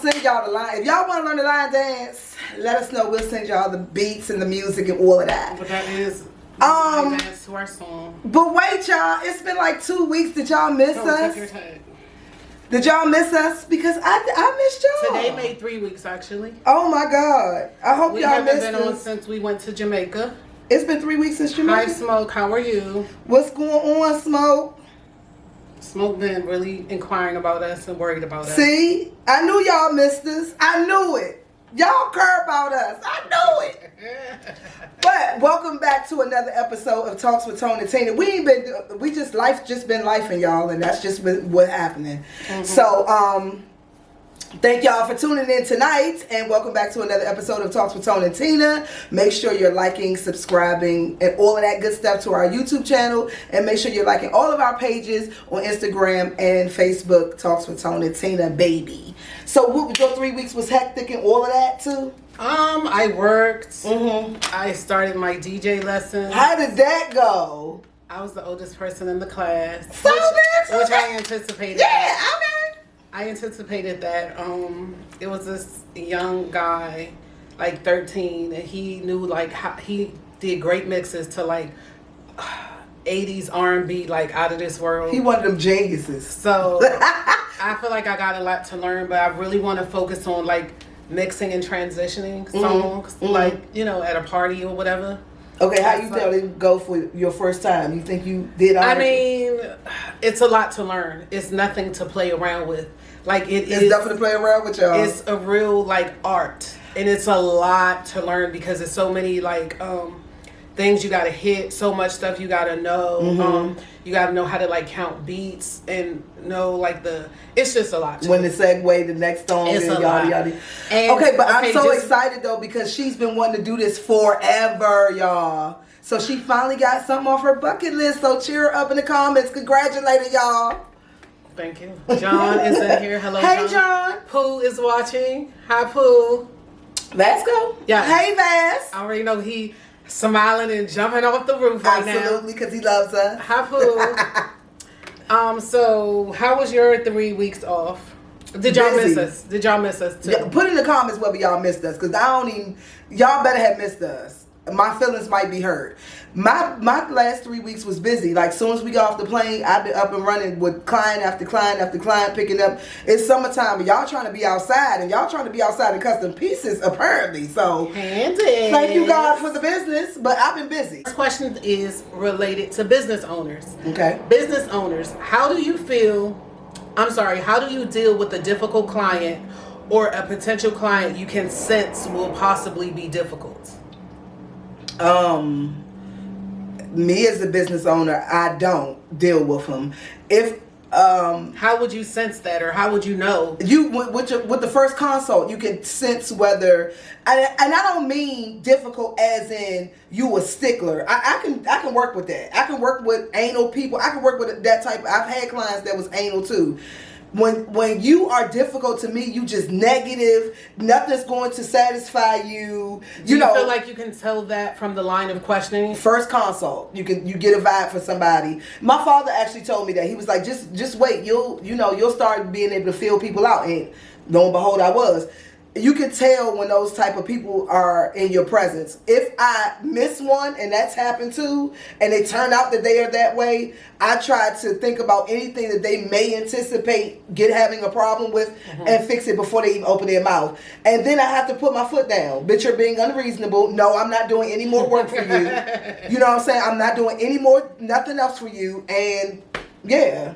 send y'all the line. If y'all want to learn the line dance, let us know. We'll send y'all the beats and the music and all of that. But that is dance to our song. But wait, y'all. It's been like 2 weeks. Did y'all miss us? Did y'all miss us? Because I missed y'all. Today made 3 weeks, actually. Oh, my God. I hope y'all missed us. We haven't been on since we went to Jamaica. It's been 3 weeks since Jamaica. Hi, Smoke. How are you? What's going on, Smoke? Smoke been really inquiring about us and worried about us. See? I knew y'all missed us. I knew it. Y'all care about us. I knew it. But welcome back to another episode of Talks with Tone and Teena. Life just been lifing, y'all, and that's just what happening. Mm-hmm. So, thank y'all for tuning in tonight, and welcome back to another episode of Talks with Tone and Teena. Make sure you're liking, subscribing, and all of that good stuff to our YouTube channel, and make sure you're liking all of our pages on Instagram and Facebook, Talks with Tone and Teena, baby. So, your 3 weeks was hectic and all of that too? I worked. Mm-hmm. I started my DJ lessons. How did that go? I was the oldest person in the class. Which I anticipated. Yeah, okay. I anticipated that. It was this young guy, like 13, and he knew like how he did great mixes to like 80s R&B, like out of this world. He one of them geniuses. So I feel like I got a lot to learn, but I really want to focus on like mixing and transitioning songs, like, you know, at a party or whatever. Okay, how you felt it go for your first time? You think you did all right? I mean, it's a lot to learn. It's nothing to play around with. Like it's nothing to play around with, y'all. It's a real like art, and it's a lot to learn because there's so many like things you gotta hit, so much stuff you gotta know. Mm-hmm. You gotta know how to like count beats and know like it's just a lot. When to segue the next song it's and a yada lot. yada. Okay, but I'm so excited though because she's been wanting to do this forever, y'all. So she finally got something off her bucket list. So cheer her up in the comments. Congratulate her, y'all. Thank you. John is in here. Hello, hey, John. Pooh is watching. Hi, Pooh. Vasco. Yeah. Hey, Vas. I already know he smiling and jumping off the roof right now. Absolutely, because he loves us. Hi, Pooh. So how was your 3 weeks off? Did y'all miss us? Did y'all miss us too? Yeah, put in the comments whether y'all missed us, because y'all better have missed us. My feelings might be hurt. My last 3 weeks was busy. Like, soon as we got off the plane, I've been up and running with client after client after client picking up. It's summertime, but y'all trying to be outside, and y'all trying to be outside in custom pieces, apparently. So, thank you, God, for the business, but I've been busy. This question is related to business owners. Okay. Business owners, how do you deal with a difficult client or a potential client you can sense will possibly be difficult? Me as a business owner, I don't deal with them. How would you sense that, or how would you know? With the first consult, you can sense whether, and I don't mean difficult as in you a stickler. I can work with that. I can work with anal people. I can work with that type. I've had clients that was anal too. When you are difficult to me, you just negative. Nothing's going to satisfy you. Do you feel like you can tell that from the line of questioning? First consult, you get a vibe for somebody. My father actually told me that. He was like, just wait. You'll start being able to feel people out. And lo and behold, I was. You can tell when those type of people are in your presence. If I miss one, and that's happened too, and they turn out that they are that way, I try to think about anything that they may anticipate having a problem with, and fix it before they even open their mouth. And then I have to put my foot down. Bitch, you're being unreasonable. No, I'm not doing any more work for you. You know what I'm saying? I'm not doing nothing else for you. And yeah.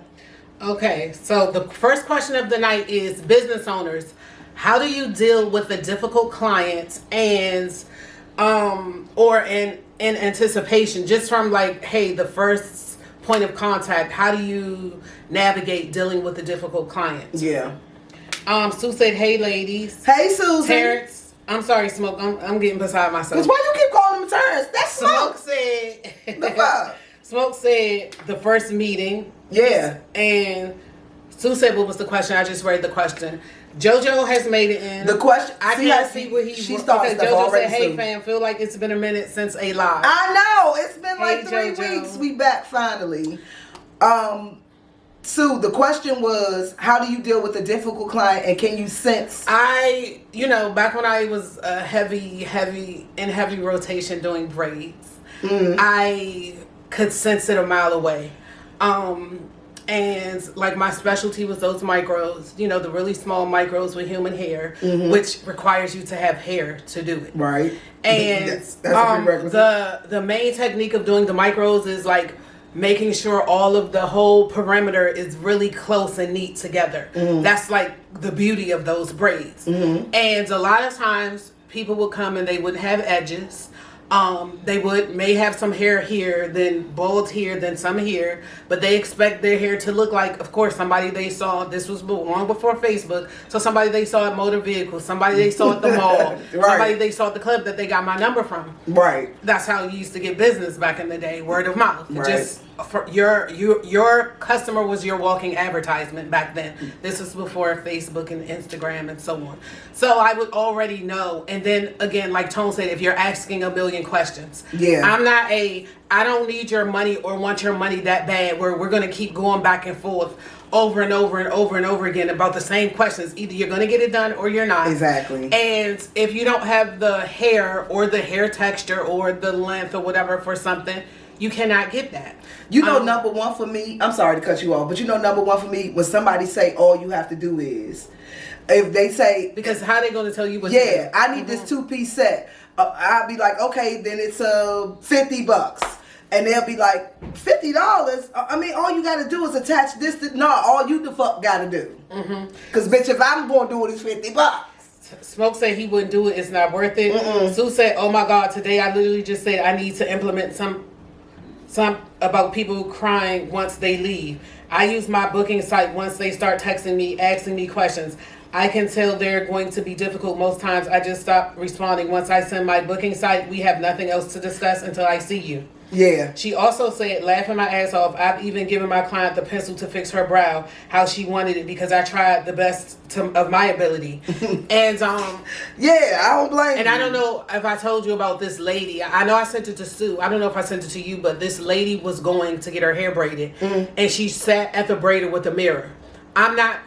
Okay, so the first question of the night is business owners. How do you deal with a difficult client and or in anticipation, just from like, hey, the first point of contact, how do you navigate dealing with a difficult client? Yeah. Sue said, hey ladies. Hey Susan. Terrence. I'm sorry, Smoke. I'm getting beside myself. Because why you keep calling them Terrence? That's Smoke. Said the fuck? Smoke said the first meeting. Yeah. And Sue said, what was the question? I just read the question. JoJo has made it in. The question. I can't see what she started. Because JoJo said, "Hey fam, feel like it's been a minute since a live." I know it's been like 3 weeks. We back finally. Sue, the question was, how do you deal with a difficult client, and can you sense? Back when I was heavy rotation doing braids, I could sense it a mile away. And like my specialty was those micros, the really small micros with human hair, which requires you to have hair to do it. Right. And that's a prerequisite. the main technique of doing the micros is like making sure all of the whole perimeter is really close and neat together. That's like the beauty of those braids. And a lot of times people would come and they would have edges. They may have some hair here, then bald here, then some here, but they expect their hair to look like, of course, somebody they saw. This was long before Facebook, so somebody they saw at motor vehicles, somebody they saw at the mall, somebody they saw at the club that they got my number from. Right. That's how you used to get business back in the day, word of mouth. Right. Just for your customer was your walking advertisement back then. This was before Facebook and Instagram and so on. So I would already know. And then again, like Tone said, if you're asking a million questions, I don't need your money or want your money that bad where we're going to keep going back and forth over and over and over and over again about the same questions. Either you're going to get it done or you're not. Exactly. And if you don't have the hair or the hair texture or the length or whatever for something, you cannot get that. Number one for me, I'm sorry to cut you off, but number one for me, when somebody say all you have to do is, if they say, because how they going to tell you what to do? I need this 2-piece set. I'll be like, okay, then it's $50. And they'll be like, $50? I mean, all you got to do is attach this to, no, all you the fuck got to do. Because, bitch, if I'm going to do it, it's $50. Smoke said he wouldn't do it. It's not worth it. Sue said, oh my God, today I literally just said I need to implement some about people crying once they leave. I use my booking site once they start texting me, asking me questions. I can tell they're going to be difficult. Most times I just stop responding. Once I send my booking site, we have nothing else to discuss until I see you. Yeah. She also said, laughing my ass off, I've even given my client the pencil to fix her brow how she wanted it because I tried the best of my ability. And yeah, I don't blame you. And I don't know if I told you about this lady. I know I sent it to Sue. I don't know if I sent it to you, but this lady was going to get her hair braided, and she sat at the braider with a mirror.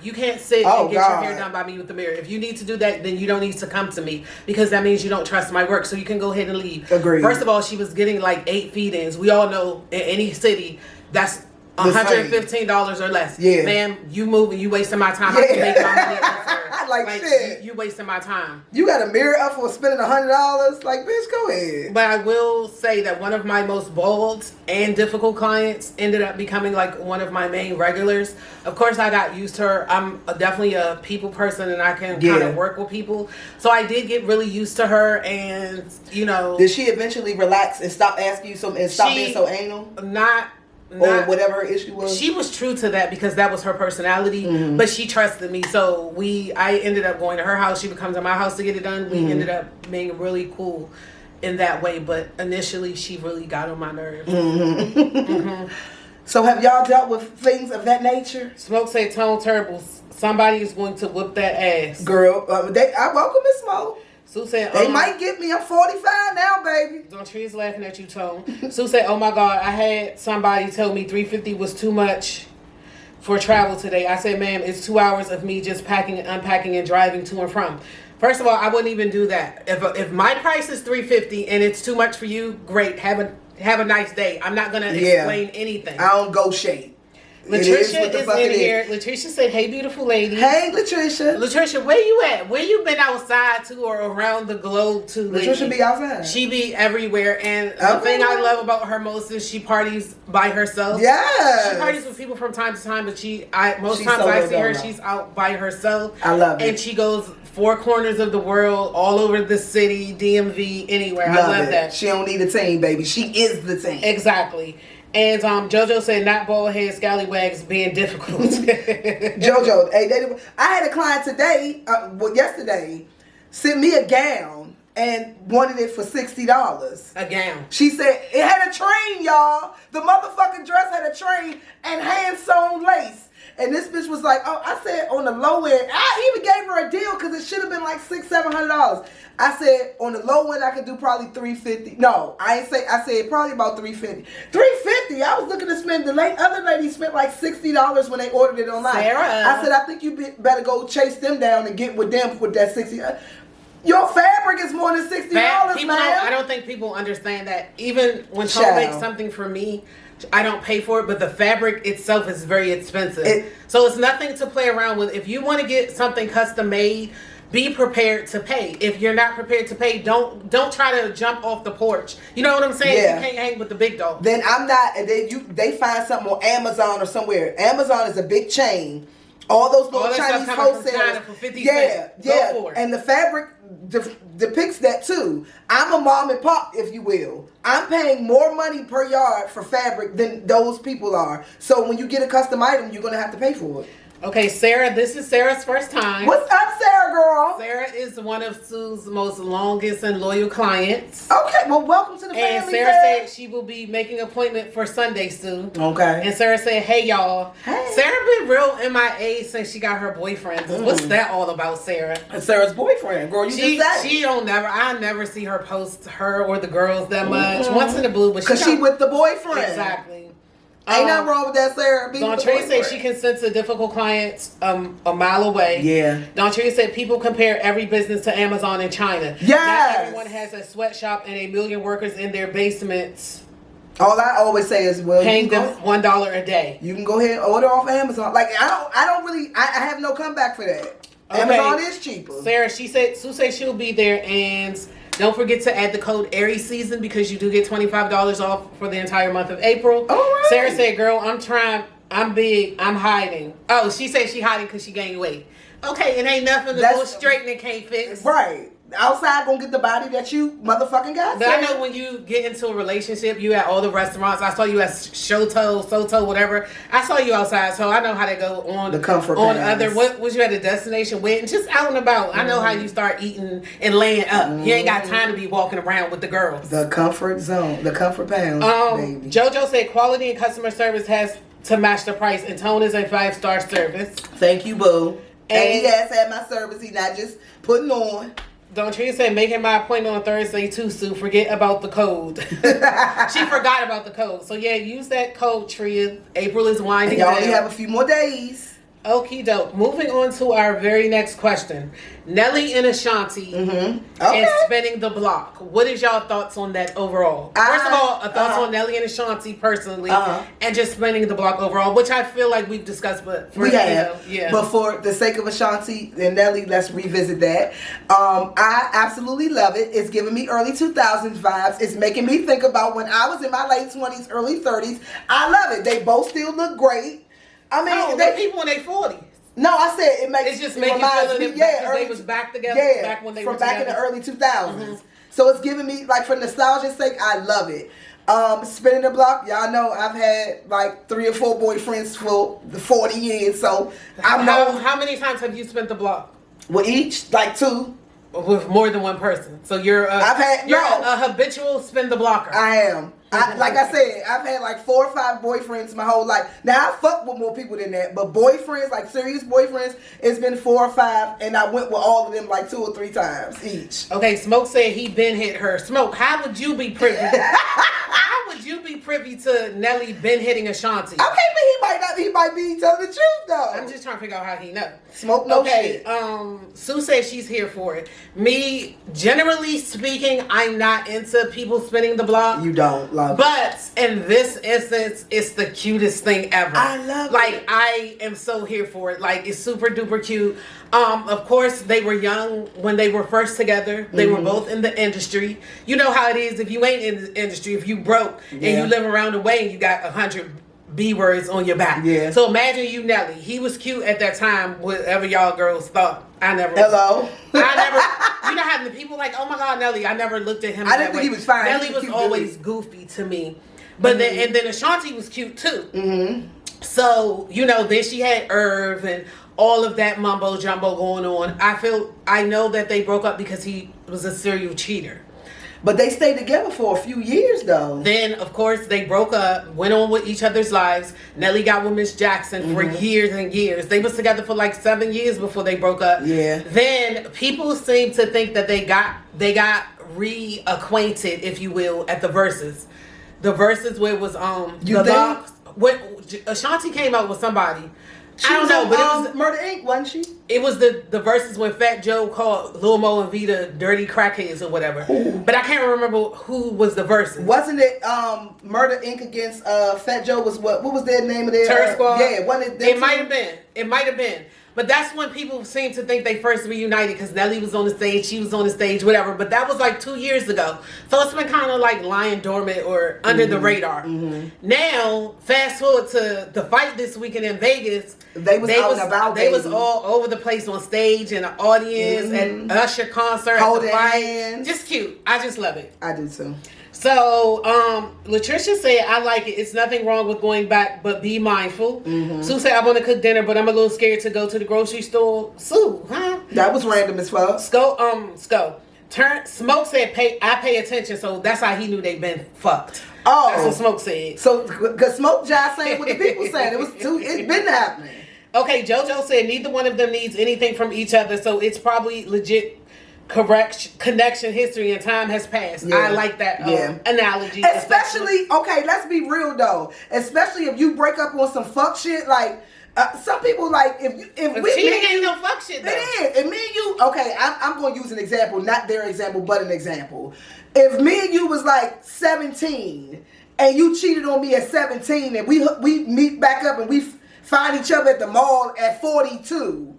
You can't sit and get your hair done by me with the mirror. If you need to do that, then you don't need to come to me because that means you don't trust my work. So you can go ahead and leave. Agreed. First of all, she was getting like 8 feed-ins. We all know in any city, that's $115 or less. Yeah. Ma'am, you moving, you wasting my time. I can make my money elsewhere. like shit. You wasting my time. You got a mirror up for spending $100? Like, bitch, go ahead. But I will say that one of my most bold and difficult clients ended up becoming like one of my main regulars. Of course, I got used to her. I'm definitely a people person and I can kind of work with people. So I did get really used to her and, Did she eventually relax and stop asking you and stop being so anal? Or whatever her issue was? She was true to that because that was her personality, but she trusted me. So I ended up going to her house. She would come to my house to get it done. We ended up being really cool in that way. But initially, she really got on my nerves. So have y'all dealt with things of that nature? Smoke say Tone Turbles. Somebody is going to whip that ass. Girl, I welcome Miss Smoke. Sue said, they might get me. I'm 45 now, baby. Dontree's laughing at you, Tone. Sue said, oh my God, I had somebody tell me $350 was too much for travel today. I said, ma'am, it's 2 hours of me just packing and unpacking and driving to and from. First of all, I wouldn't even do that. If my price is $350 and it's too much for you, great. Have a nice day. I'm not gonna explain anything. I don't go shade. Latricia is in here. Latricia said, hey, beautiful lady. Hey, Latricia. Latricia, where you at? Where you been outside to or around the globe to? Latricia be outside. She be everywhere. And the thing I love about her most is she parties by herself. Yeah. She parties with people from time to time, but most times I see her, she's out by herself. I love it. And she goes 4 corners of the world, all over the city, DMV, anywhere. I love that. She don't need a team, baby. She is the team. Exactly. And JoJo said, not bald head scallywags being difficult. JoJo, I had a client today, yesterday, sent me a gown and wanted it for $60. A gown. She said it had a train, y'all. The motherfucking dress had a train and hand sewn lace. And this bitch was like, oh, I said on the low end, I even gave her a deal because it should have been like $600-700. I said on the low end I could do probably $350. No, I said probably about $350. $350. I was looking to spend. The other lady spent like $60 when they ordered it online. Sarah. I said I think you better go chase them down and get with them with that $60. Your fabric is more than $60, man. I don't think people understand that. Even when Tone makes something for me, I don't pay for it, but the fabric itself is very expensive. So it's nothing to play around with. If you want to get something custom made, be prepared to pay. If you're not prepared to pay, don't try to jump off the porch. You know what I'm saying? Yeah. You can't hang with the big dog. Then I'm not. And then they find something on Amazon or somewhere. Amazon is a big chain. All those little Chinese wholesalers. For 50 yeah, cents. Go for it. And the fabric depicts that too. I'm a mom and pop, if you will. I'm paying more money per yard for fabric than those people are. So when you get a custom item, you're gonna have to pay for it. Okay, Sarah, this is Sarah's first time. What's up, Sarah girl? Sarah is one of Sue's most longest and loyal clients. Okay, well, welcome to the family. And Sarah said she will be making an appointment for Sunday, Sue. Okay. And Sarah said, hey, y'all. Hey. Sarah been real MIA since she got her boyfriend. What's that all about, Sarah? It's Sarah's boyfriend, girl. I never see her post her or the girls that much. Once in the blue, but because she with the boyfriend. Exactly. Ain't nothing wrong with that, Sarah. Dontrell said she can sense a difficult client a mile away. Yeah. Dontrell said people compare every business to Amazon in China. Yes. Not everyone has a sweatshop and 1 million workers in their basements. All I always say is, well, paying them $1 a day. You can go ahead and order off Amazon. Like I don't really. I have no comeback for that. Okay. Amazon is cheaper. Sarah, Sue said she'll be there, and don't forget to add the code Aries Season because you do get $25 off for the entire month of April. All right. Sarah said, girl, I'm big, I'm hiding. Oh, she said she hiding because she gained weight. Okay, it ain't nothing to go straight and it can't fix. Right. Outside gonna get the body that you motherfucking got. But I know when you get into a relationship, you at all the restaurants. I saw you at Shoto, Soto, whatever. I saw you outside, so I know how to go on the comfort on pass. other. What was you at a destination with? Just out and about. I know how you start eating and laying up. You ain't got time to be walking around with the girls. The comfort zone, the comfort pounds, baby. JoJo said quality and customer service has to match the price, and Tone is a 5-star service. Thank you, boo. And he has had my service. He's not just putting on. Dontrell said, making my appointment on Thursday too, Sue. Forget about the code. She forgot about the code. So yeah, use that code, Tria. April is winding down. Y'all only have a few more days. Okie doke. Moving on to our very next question. Nelly and Ashanti and spinning the block. What is y'all thoughts on that overall? First of all, thoughts on Nelly and Ashanti personally and just spinning the block overall, which I feel like we've discussed, but we have. Yeah. But for the sake of Ashanti and Nelly, let's revisit that. I absolutely love it. It's giving me early 2000s vibes. It's making me think about when I was in my late 20s, early 30s. I love it. They both still look great. I mean, they people in their 40s. No, I said it makes. It's just making me they was back together. Yeah, back when they were back together. In the early 2000s. So it's giving me, like, for nostalgia's sake, I love it. Spinning the block, y'all know I've had like 3 or 4 boyfriends for the 40 years. So I know. How many times have you spent the block? With each, like 2. With more than one person. So you're a habitual spin the blocker. I am. Like I said, I've had like 4 or 5 boyfriends my whole life. Now I fuck with more people than that, but boyfriends, like serious boyfriends, it's been 4 or 5, and I went with all of them like 2 or 3 times each. Okay, Smoke said he been hit her. Smoke, how would you be privy? How would you be privy to Nelly been hitting Ashanti? Okay, but he might be telling the truth though. I'm just trying to figure out how he knows. Smoke no shit. Sue says she's here for it. Me, generally speaking, I'm not into people spinning the block. You don't love it. But in this instance, it's the cutest thing ever. I love it. Like, I am so here for it. Like, it's super duper cute. Of course, they were young when they were first together. They were both in the industry. You know how it is if you ain't in the industry, if you broke and you live around the way and you got 100 B words on your back. Yeah. So imagine you, Nelly. He was cute at that time, whatever y'all girls thought. I never. Hello. You know how the people like, oh my God, Nelly. I never looked at him. I didn't think he was fine. Nelly was always goofy to me, but then Ashanti was cute too. So then she had Irv and all of that mumbo jumbo going on. I know that they broke up because he was a serial cheater. But they stayed together for a few years, though. Then, of course, they broke up, went on with each other's lives. Nelly got with Miss Jackson for years and years. They was together for like 7 years before they broke up. Yeah. Then people seem to think that they got reacquainted, if you will, at the Verses. The Verses where it was when Ashanti came out with somebody. I don't know, but it was Murder Inc., wasn't she? It was the Verses when Fat Joe called Lil Mo and Vita dirty crackheads or whatever. Ooh. But I can't remember who was the Verses. Wasn't it Murder Inc. against Fat Joe? Was what was their name of their Terror Squad? Yeah, wasn't it? It might have been. It might have been. But that's when people seem to think they first reunited because Nelly was on the stage, she was on the stage, whatever. But that was like 2 years ago. So it's been kind of like lying dormant or under the radar. Now, fast forward to the fight this weekend in Vegas. They was all over the place on stage and the audience and Usher concert. Holding hands. Just cute. I just love it. I do too. So, Latricia said, I like it. It's nothing wrong with going back, but be mindful. Sue said, I want to cook dinner, but I'm a little scared to go to the grocery store. Sue, huh? That was random as fuck. Smoke said, I pay attention, so that's how he knew they'd been fucked. Oh. That's what Smoke said. So, because Smoke just saying what the people saying. It's been happening. Okay, JoJo said, neither one of them needs anything from each other, so it's probably legit connection history and time has passed. Yeah. I like that analogy. Especially, okay, let's be real though. Especially if you break up on some fuck shit, like some people like if we ain't no fuck shit though. It is. If me and you, okay, I'm going to use an example, not their example, but an example. If me and you was like 17 and you cheated on me at 17 and we meet back up and we find each other at the mall at 42.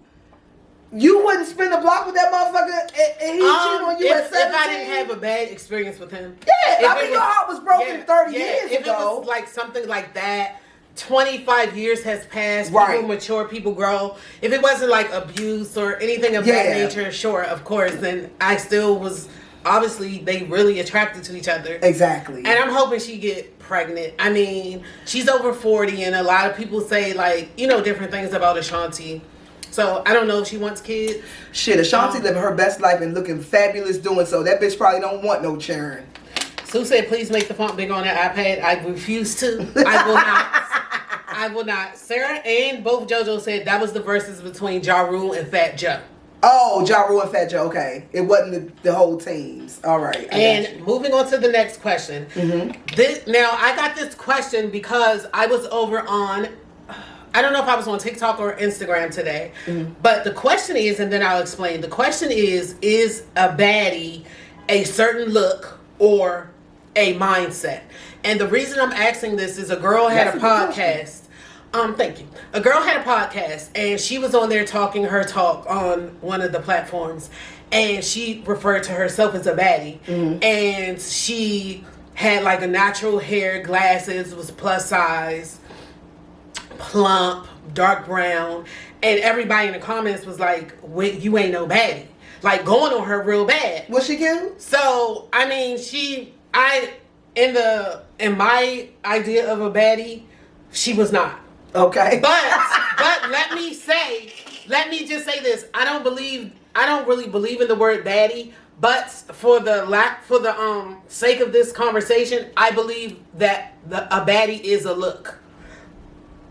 You wouldn't spin the block with that motherfucker and he cheated on you at 17? If I didn't have a bad experience with him. Yeah, I mean, your heart was broken 30 years ago. If it was like something like that, 25 years has passed, right. People mature, people grow. If it wasn't like abuse or anything of that nature, sure, of course, then I still was, obviously, they really attracted to each other. Exactly. And I'm hoping she get pregnant. I mean, she's over 40 and a lot of people say like, different things about Ashanti. So, I don't know if she wants kids. Shit, Ashanti living her best life and looking fabulous doing so. That bitch probably don't want no children. Sue said, please make the font big on that iPad. I refuse to. I will not. I will not. Sarah and both JoJo said that was the Verses between Ja Rule and Fat Joe. Oh, Ja Rule and Fat Joe. Okay. It wasn't the whole teams. All right. And moving on to the next question. Now, I got this question because I was over on... I don't know if I was on TikTok or Instagram today, but the question is, and then I'll explain. The question is a baddie a certain look or a mindset? And the reason I'm asking this is a girl had a podcast. Thank you. A girl had a podcast and she was on there talking her talk on one of the platforms, and she referred to herself as a baddie, and she had like a natural hair, glasses, was plus size, plump, dark brown, and everybody in the comments was like, wait, you ain't no baddie. Like, going on her real bad. Was she cute? So, I mean, in my idea of a baddie, she was not. Okay. But let me just say this. I don't really believe in the word baddie, but for the sake of this conversation, I believe that a baddie is a look.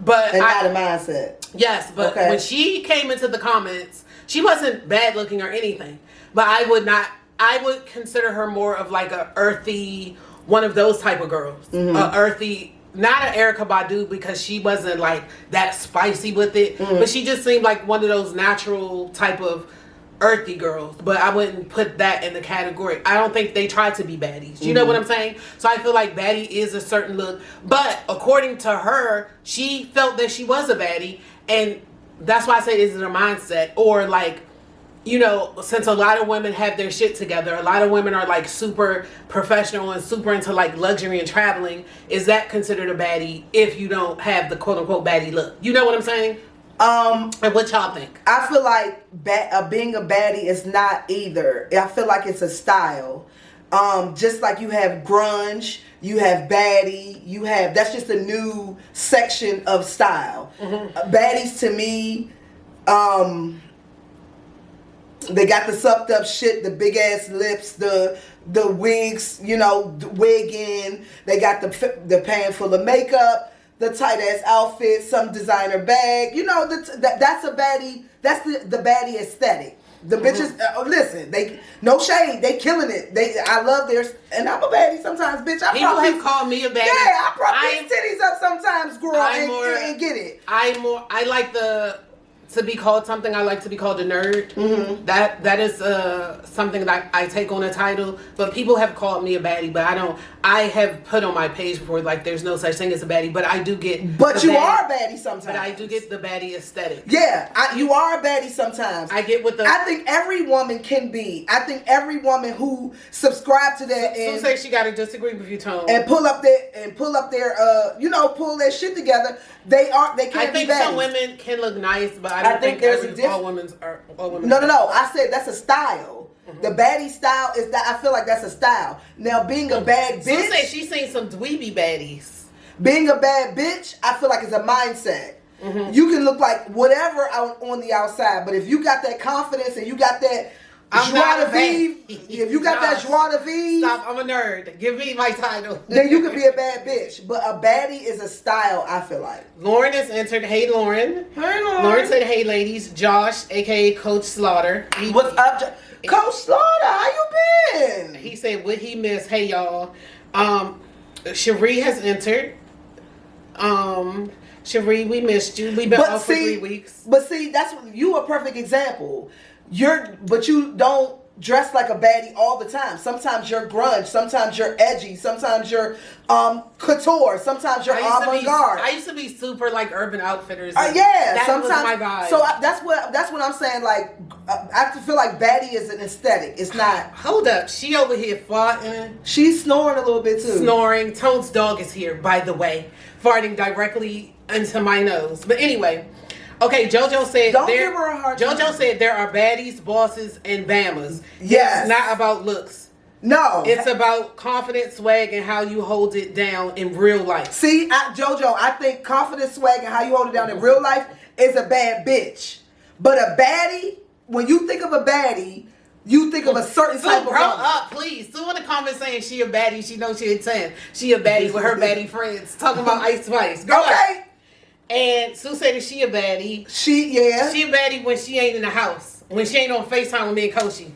But and not a mindset. Yes, but when she came into the comments, she wasn't bad looking or anything. But I would consider her more of like a earthy, one of those type of girls. A earthy, not an Erykah Badu, because she wasn't like that spicy with it. But she just seemed like one of those natural type of earthy girls. But I wouldn't put that in the category. I don't think they try to be baddies. You know what I'm saying? So I feel like baddie is a certain look. But according to her, she felt that she was a baddie. And that's why I say, is it a mindset? Or like, since a lot of women have their shit together, a lot of women are like super professional and super into like luxury and traveling. Is that considered a baddie if you don't have the quote unquote baddie look? You know what I'm saying? And what y'all think? I feel like being a baddie is not either. I feel like it's a style. Just like you have grunge, you have baddie, that's just a new section of style. Baddies to me, They got the sucked up shit, the big ass lips, the wigs, the wigging. They got the pan full of makeup, the tight ass outfit, some designer bag. That's a baddie. That's the baddie aesthetic. The bitches, listen, no shade, they killing it. I love theirs, and I'm a baddie sometimes, bitch. People have called me a baddie. Yeah, I prop these titties up sometimes, girl, and get it. I like to be called something. I like to be called a nerd. Mm-hmm. That is something that I take on a title. But people have called me a baddie, but I don't. I have put on my page before, like, there's no such thing as a baddie, but I do get. But you are a baddie sometimes. But I do get the baddie aesthetic. Yeah, you are a baddie sometimes. I get with I think every woman can be. I think every woman who subscribe to that and say she got to disagree with you, Tone, and pull up their pull their shit together. They can't be baddies. I think some women can look nice, but I don't think all women are. No. I said that's a style. Mm-hmm. The baddie style is that. I feel like that's a style. Now, being a bad bitch. Say she's seen some dweeby baddies. Being a bad bitch, I feel like it's a mindset. Mm-hmm. You can look like whatever on the outside, but if you got that confidence and you got that joie de vivre, if you got that joie de vivre, stop. I'm a nerd. Give me my title. Then you can be a bad bitch. But a baddie is a style. I feel like. Lauren has entered. Hey, Lauren. Hey, Lauren. Lauren said, "Hey, ladies." Josh, aka Coach Slaughter. What's up, Coach Slaughter? How you been? He said, "What he miss?" Hey, y'all. Cherie has entered. Cherie, we missed you. We've been off for 3 weeks. But see, that's you a perfect example. But you don't dress like a baddie all the time. Sometimes you're grunge. Sometimes you're edgy. Sometimes you're couture. Sometimes you're avant-garde. I used to be super like Urban Outfitters. Yeah, sometimes was my vibe. So that's what I'm saying. Like I feel like baddie is an aesthetic. It's not. Hold up, she over here farting. She's snoring a little bit too. Snoring. Toad's dog is here, by the way, farting directly into my nose. But anyway. Okay, JoJo said. Don't give her a hard time. JoJo said there are baddies, bosses, and bammers. Yes. It's not about looks. No. It's about confidence, swag, and how you hold it down in real life. See, JoJo, I think confidence, swag, and how you hold it down in real life is a bad bitch. But a baddie, when you think of a baddie, you think of a certain type of grow up, please. Sue in the comments saying she a baddie. She knows she ain't 10. She a baddie with her baddie friends. Talking about Ice Spice. Grow up. And Sue said that she a baddie. She a baddie when she ain't in the house. When she ain't on FaceTime with me and Koshi.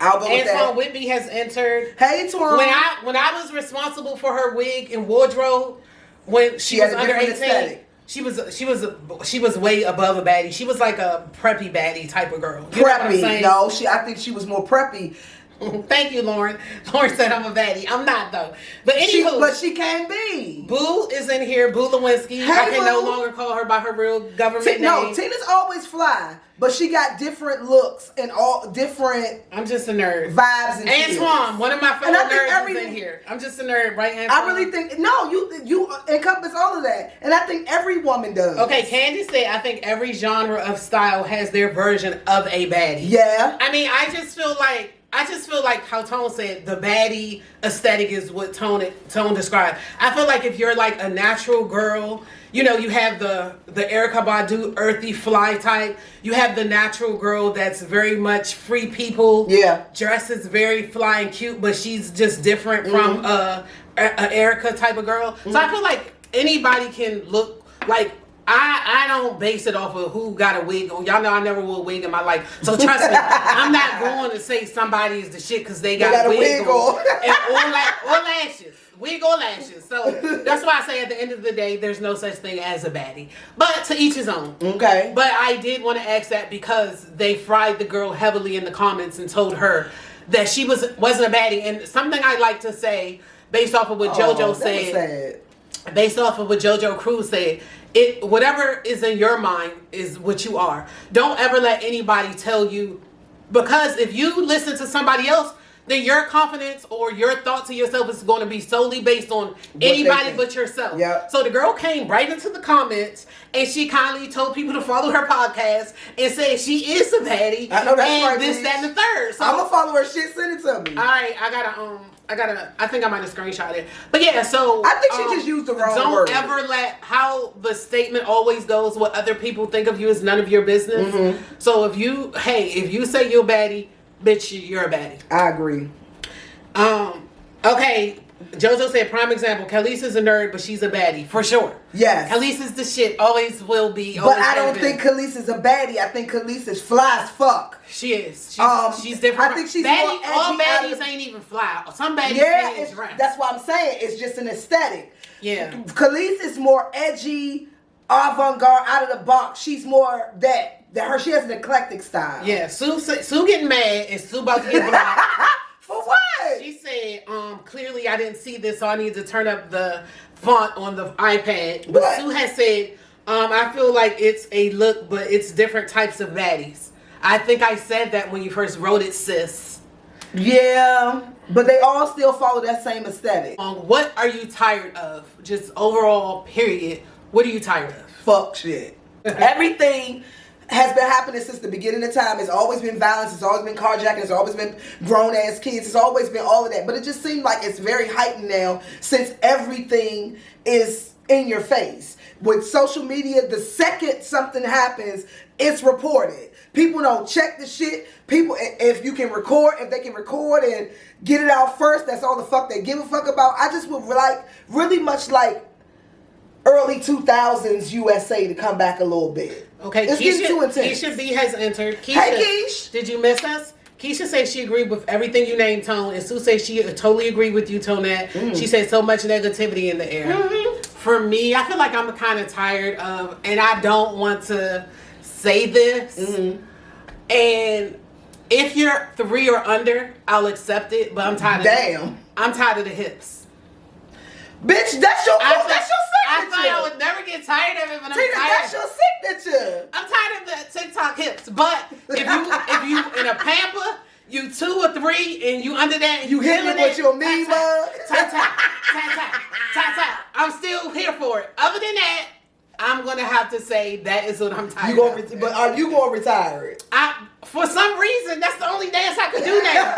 I'll go with that. Antoine Whitby has entered. Hey, Twan. When I was responsible for her wig and wardrobe, when she was under 18, aesthetic. she was way above a baddie. She was like a preppy baddie type of girl. You know what I'm saying? No, I think she was more preppy. Thank you, Lauren. Lauren said I'm a baddie. I'm not, though. But anywho. But she can be. Boo is in here. Boo Lewinsky. Hey, I can no longer call her by her real government name. No, Tina's always fly. But she got different looks and all different. I'm just a nerd. Vibes and Antoine, one of my fellow nerds is in here. I'm just a nerd, right, Antoine? I really think you encompass all of that, and I think every woman does. Okay, Candy said I think every genre of style has their version of a baddie. Yeah. I mean, I just feel like how Tone said the baddie aesthetic is what Tone described. I feel like if you're like a natural girl, you have the Erykah Badu earthy fly type. You have the natural girl that's very much free people. Yeah. Dresses very fly and cute, but she's just different from a Erykah type of girl. So I feel like anybody can look like. I don't base it off of who got a wig on. Y'all know I never wore a wig in my life. So trust me, I'm not going to say somebody is the shit because they got a wig on. Or lashes. Wig or lashes. So that's why I say at the end of the day, there's no such thing as a baddie. But to each his own. Okay. But I did want to ask that because they fried the girl heavily in the comments and told her that she wasn't a baddie. And something I like to say based off of what JoJo said. Based off of what JoJo Cruz said, whatever is in your mind is what you are. Don't ever let anybody tell you, because if you listen to somebody else, then your confidence or your thought to yourself is going to be solely based on anybody but yourself. Yep. So the girl came right into the comments and she kindly told people to follow her podcast and said she is a baddie. I know that's right. This, that, and the third. So I'm gonna follow her shit. Send it to me. All right, I think I might have screenshot it. But yeah, so I think she just used the wrong word. Don't ever let how the statement always goes. What other people think of you is none of your business. Mm-hmm. So if you say you're a baddie, bitch, you're a baddie. I agree. Okay. JoJo said, prime example, Khalees is a nerd, but she's a baddie. For sure. Yes. Khalees is the shit. Always will be. But I don't think Khalees is a baddie. I think Khalees is fly as fuck. She is. She's different. I think she's baddie, more edgy. all baddies ain't even fly. Some baddies ain't dressed. That's what I'm saying. It's just an aesthetic. Yeah. Khalees is more edgy, avant-garde, out of the box. She's more that she has an eclectic style. Yeah. Sue getting mad and Sue about to get blocked. For what? She said, clearly I didn't see this, so I need to turn up the font on the iPad. But What? Sue has said, I feel like it's a look, but it's different types of baddies. I think I said that when you first wrote it, sis. Yeah, but they all still follow that same aesthetic. What are you tired of? Just overall, period. What are you tired of? Fuck shit. Everything has been happening since the beginning of time. It's always been violence. It's always been carjacking. It's always been grown-ass kids. It's always been all of that. But it just seems like it's very heightened now since everything is in your face. With social media, the second something happens, it's reported. People don't check the shit. People, if they can record and get it out first, that's all the fuck they give a fuck about. I just would really much like early 2000s USA to come back a little bit. Okay, it's getting too intense. Keisha B has entered. Keisha, hey, Keish. Did you miss us? Keisha says she agreed with everything you named, Tone, and Sue says she totally agreed with you, Tonette. She said so much negativity in the air. For me, I feel like I'm kind of tired of, and I don't want to say this, and if you're 3 or under, I'll accept it, but I'm tired I'm tired of the hips. Bitch, that's your signature. I thought I would never get tired of it, but I'm Tina, tired. that's your signature. I'm tired of the TikTok hips. But if you in a pamper, you 2 or 3, and you under that, and you hit it with your mean mug. I'm still here for it. Other than that, I'm gonna have to say that is what I'm tired of. But are you gonna retire it? For some reason, that's the only dance I could do now.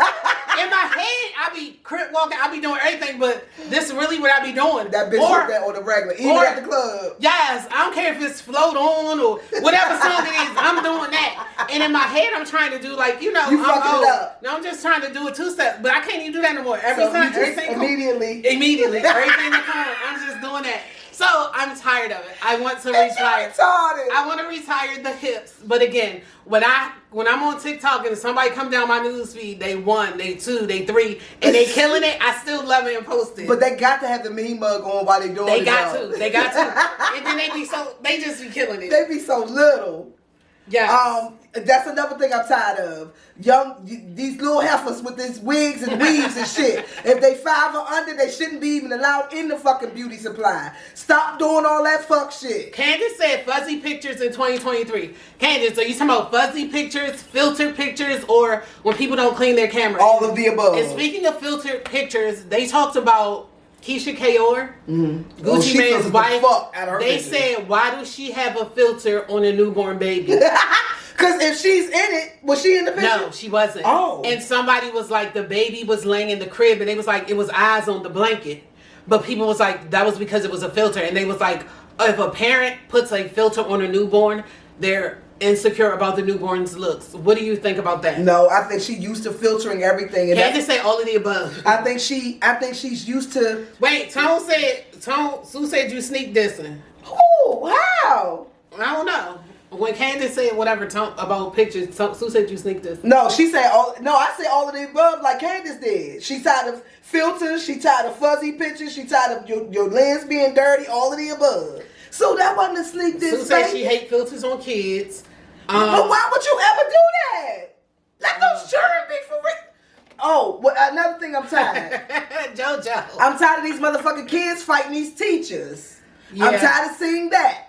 In my head, I be crip walking, I be doing everything, but this is really what I be doing. That bitch with that on the regular, even at the club. Yes, I don't care if it's Float On or whatever song it is, I'm doing that. And in my head, I'm trying to do you fucking it up. No, I'm just trying to do a 2-step, but I can't even do that no more. Immediately, everything that comes, I'm just doing that. So I'm tired of it. I want to retire. I want to retire the hips. But again, when I'm on TikTok and somebody come down my newsfeed, they 1, they 2, they 3, and they killing it, I still love it and post it. But they got to have the mean mug on while they doing it. They got to. And then they just be killing it. They be so little. Yeah. That's another thing I'm tired of. These little heifers with these wigs and weaves and shit. If they 5 or under, they shouldn't be even allowed in the fucking beauty supply. Stop doing all that fuck shit. Candace said fuzzy pictures in 2023. Candace, are you talking about fuzzy pictures, filtered pictures, or when people don't clean their camera? All of the above. And speaking of filtered pictures, they talked about Keisha Kayor, Gucci Mane's wife. They said, why does she have a filter on a newborn baby? Because if she's in it, was she in the picture? No, she wasn't. Oh. And somebody was like, the baby was laying in the crib, and they was like, it was eyes on the blanket. But people was like, that was because it was a filter. And they was like, if a parent puts a filter on a newborn, they're insecure about the newborn's looks. What do you think about that? No, I think she used to filtering everything. And Candace say all of the above. I think she's used to. Wait, Sue said you sneak dissing. Oh, wow. I don't know. When Candace said whatever about pictures, Sue said you sneak this. No, she said I said all of the above like Candace did. She tired of filters, she tired of fuzzy pictures, she tired of your lens being dirty, all of the above. So that wasn't a sneak diss. Sue said she hate filters on kids. But why would you ever do that? Let those children be for real. Oh, well, another thing I'm tired. JoJo. I'm tired of these motherfucking kids fighting these teachers. Yeah. I'm tired of seeing that.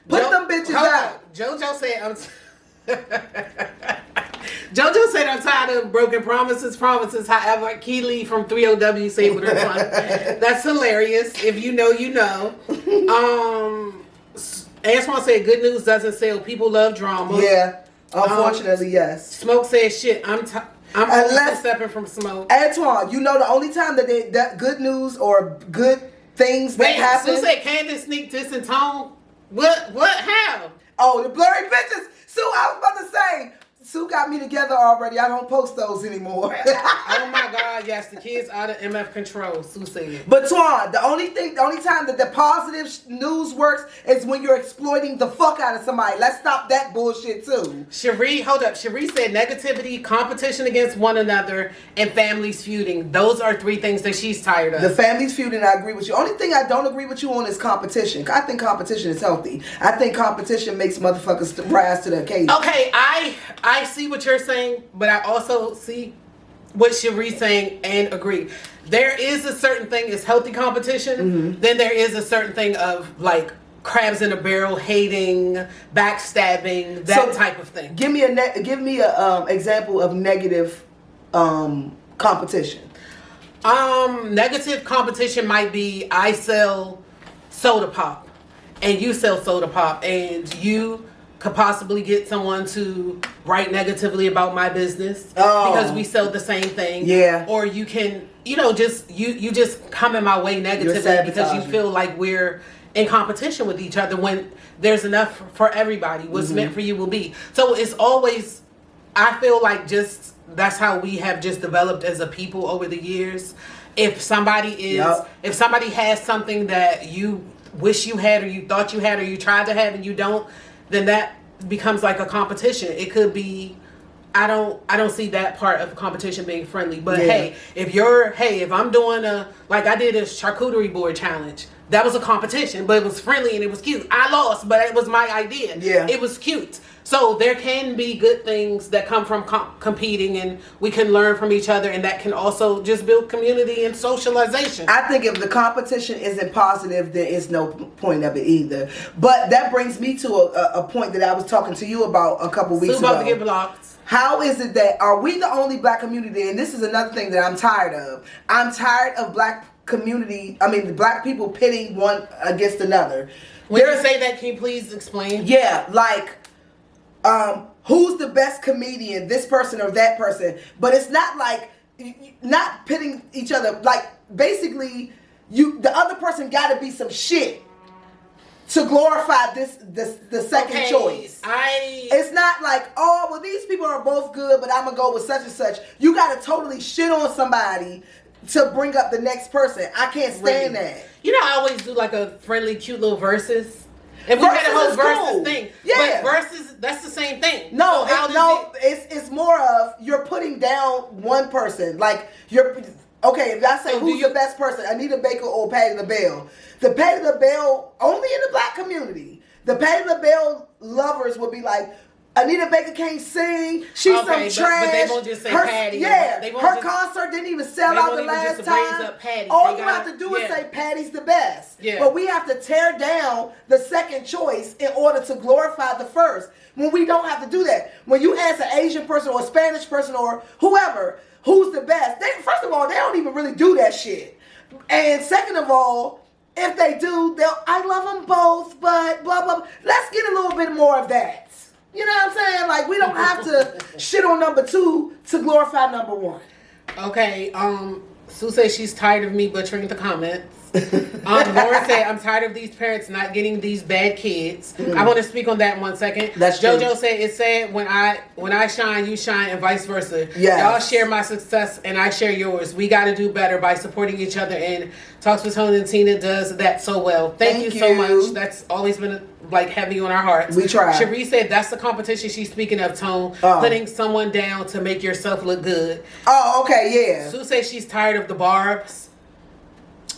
Put them bitches out. JoJo said I'm tired of broken promises. However, Keely from 30W said with her fun. That's hilarious. If you know, you know. Antoine said good news doesn't sell. People love drama. Yeah. Unfortunately, yes. Smoke said shit. I'm unless stepping from smoke. Antoine, you know the only time that good news or good things that happen. Sue said Candace sneak this in Tone. What? How? Oh, the blurry pictures. Sue, I was about to say. Sue got me together already. I don't post those anymore. Oh my God, yes, the kids out of MF control, Sue said. But Twan, the only time that the positive news works is when you're exploiting the fuck out of somebody. Let's stop that bullshit too. Cherie, hold up. Cherie said negativity, competition against one another, and families feuding. Those are 3 things that she's tired of. The families feuding, I agree with you. Only thing I don't agree with you on is competition. I think competition is healthy. I think competition makes motherfuckers rise to the occasion. Okay, I see what you're saying, but I also see what Cherie's saying and agree. There is a certain thing is healthy competition. Mm-hmm. Then there is a certain thing of like crabs in a barrel, hating, backstabbing, that type of thing. Give me a example of negative competition. Negative competition might be I sell soda pop and you sell soda pop and you could possibly get someone to write negatively about my business because we sell the same thing. Yeah. Or you can, just you just come in my way negatively because you feel like we're in competition with each other when there's enough for everybody. What's meant for you will be. So it's always, I feel like just that's how we have just developed as a people over the years. If somebody has something that you wish you had or you thought you had or you tried to have and you don't, then that becomes like a competition. It could be, I don't see that part of competition being friendly. But if I'm doing I did a charcuterie board challenge. That was a competition, but it was friendly and it was cute. I lost, but it was my idea. Yeah. It was cute. So there can be good things that come from competing, and we can learn from each other, and that can also just build community and socialization. I think if the competition isn't positive, there is no point of it either. But that brings me to a point that I was talking to you about a couple weeks ago. About to get blocked. How is it that, are we the only black community, and this is another thing that I'm tired of. I'm tired of the black people pitting one against another. When you say that, can you please explain? Yeah, like, who's the best comedian, this person or that person, but it's not like, not pitting each other, like, basically, the other person gotta be some shit to glorify the second choice. It's not like, oh, well, these people are both good, but I'm gonna go with such and such. You gotta totally shit on somebody to bring up the next person. I can't stand that. I always do like a friendly, cute little verses. And we had a whole versus thing. Yeah. But versus, that's the same thing. No, it's more of you're putting down one person. Like, if I say who's the best person, Anita Baker or Patti LaBelle. The Patti LaBelle, only in the black community, the Patti LaBelle lovers would be like, Anita Baker can't sing. She's some trash. But they won't just say Patty. Yeah, her concert didn't even sell out the last time. All you have to do is say Patty's the best. Yeah. But we have to tear down the second choice in order to glorify the first. When we don't have to do that. When you ask an Asian person or a Spanish person or whoever, who's the best? First of all, they don't even really do that shit. And second of all, if they do, I love them both, but blah, blah, blah. Let's get a little bit more of that. You know what I'm saying? Like, we don't have to shit on number 2 to glorify number 1. Okay, Sue says she's tired of me butchering the comments. Lauren said, I'm tired of these parents not getting these bad kids. Mm-hmm. I want to speak on that in 1 second. That's JoJo true. said, it's sad when I shine, you shine, and vice versa. Yes. Y'all share my success and I share yours. We got to do better by supporting each other, and Talks with Tone and Teena does that so well. Thank you so much. That's always been heavy on our hearts. We try. Cherie said that's the competition she's speaking of, Tone. Putting someone down to make yourself look good. Oh, okay, yeah. Sue says she's tired of the barbs.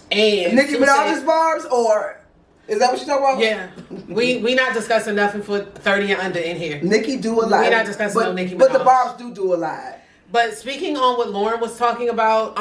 And Nicki Minaj's barbs, or is that what you're talking about? Yeah. We not discussing nothing for 30 and under in here. Nicki do a lot. We not discussing no Nicki Minaj. But the barbs do a lot. But speaking on what Lauren was talking about,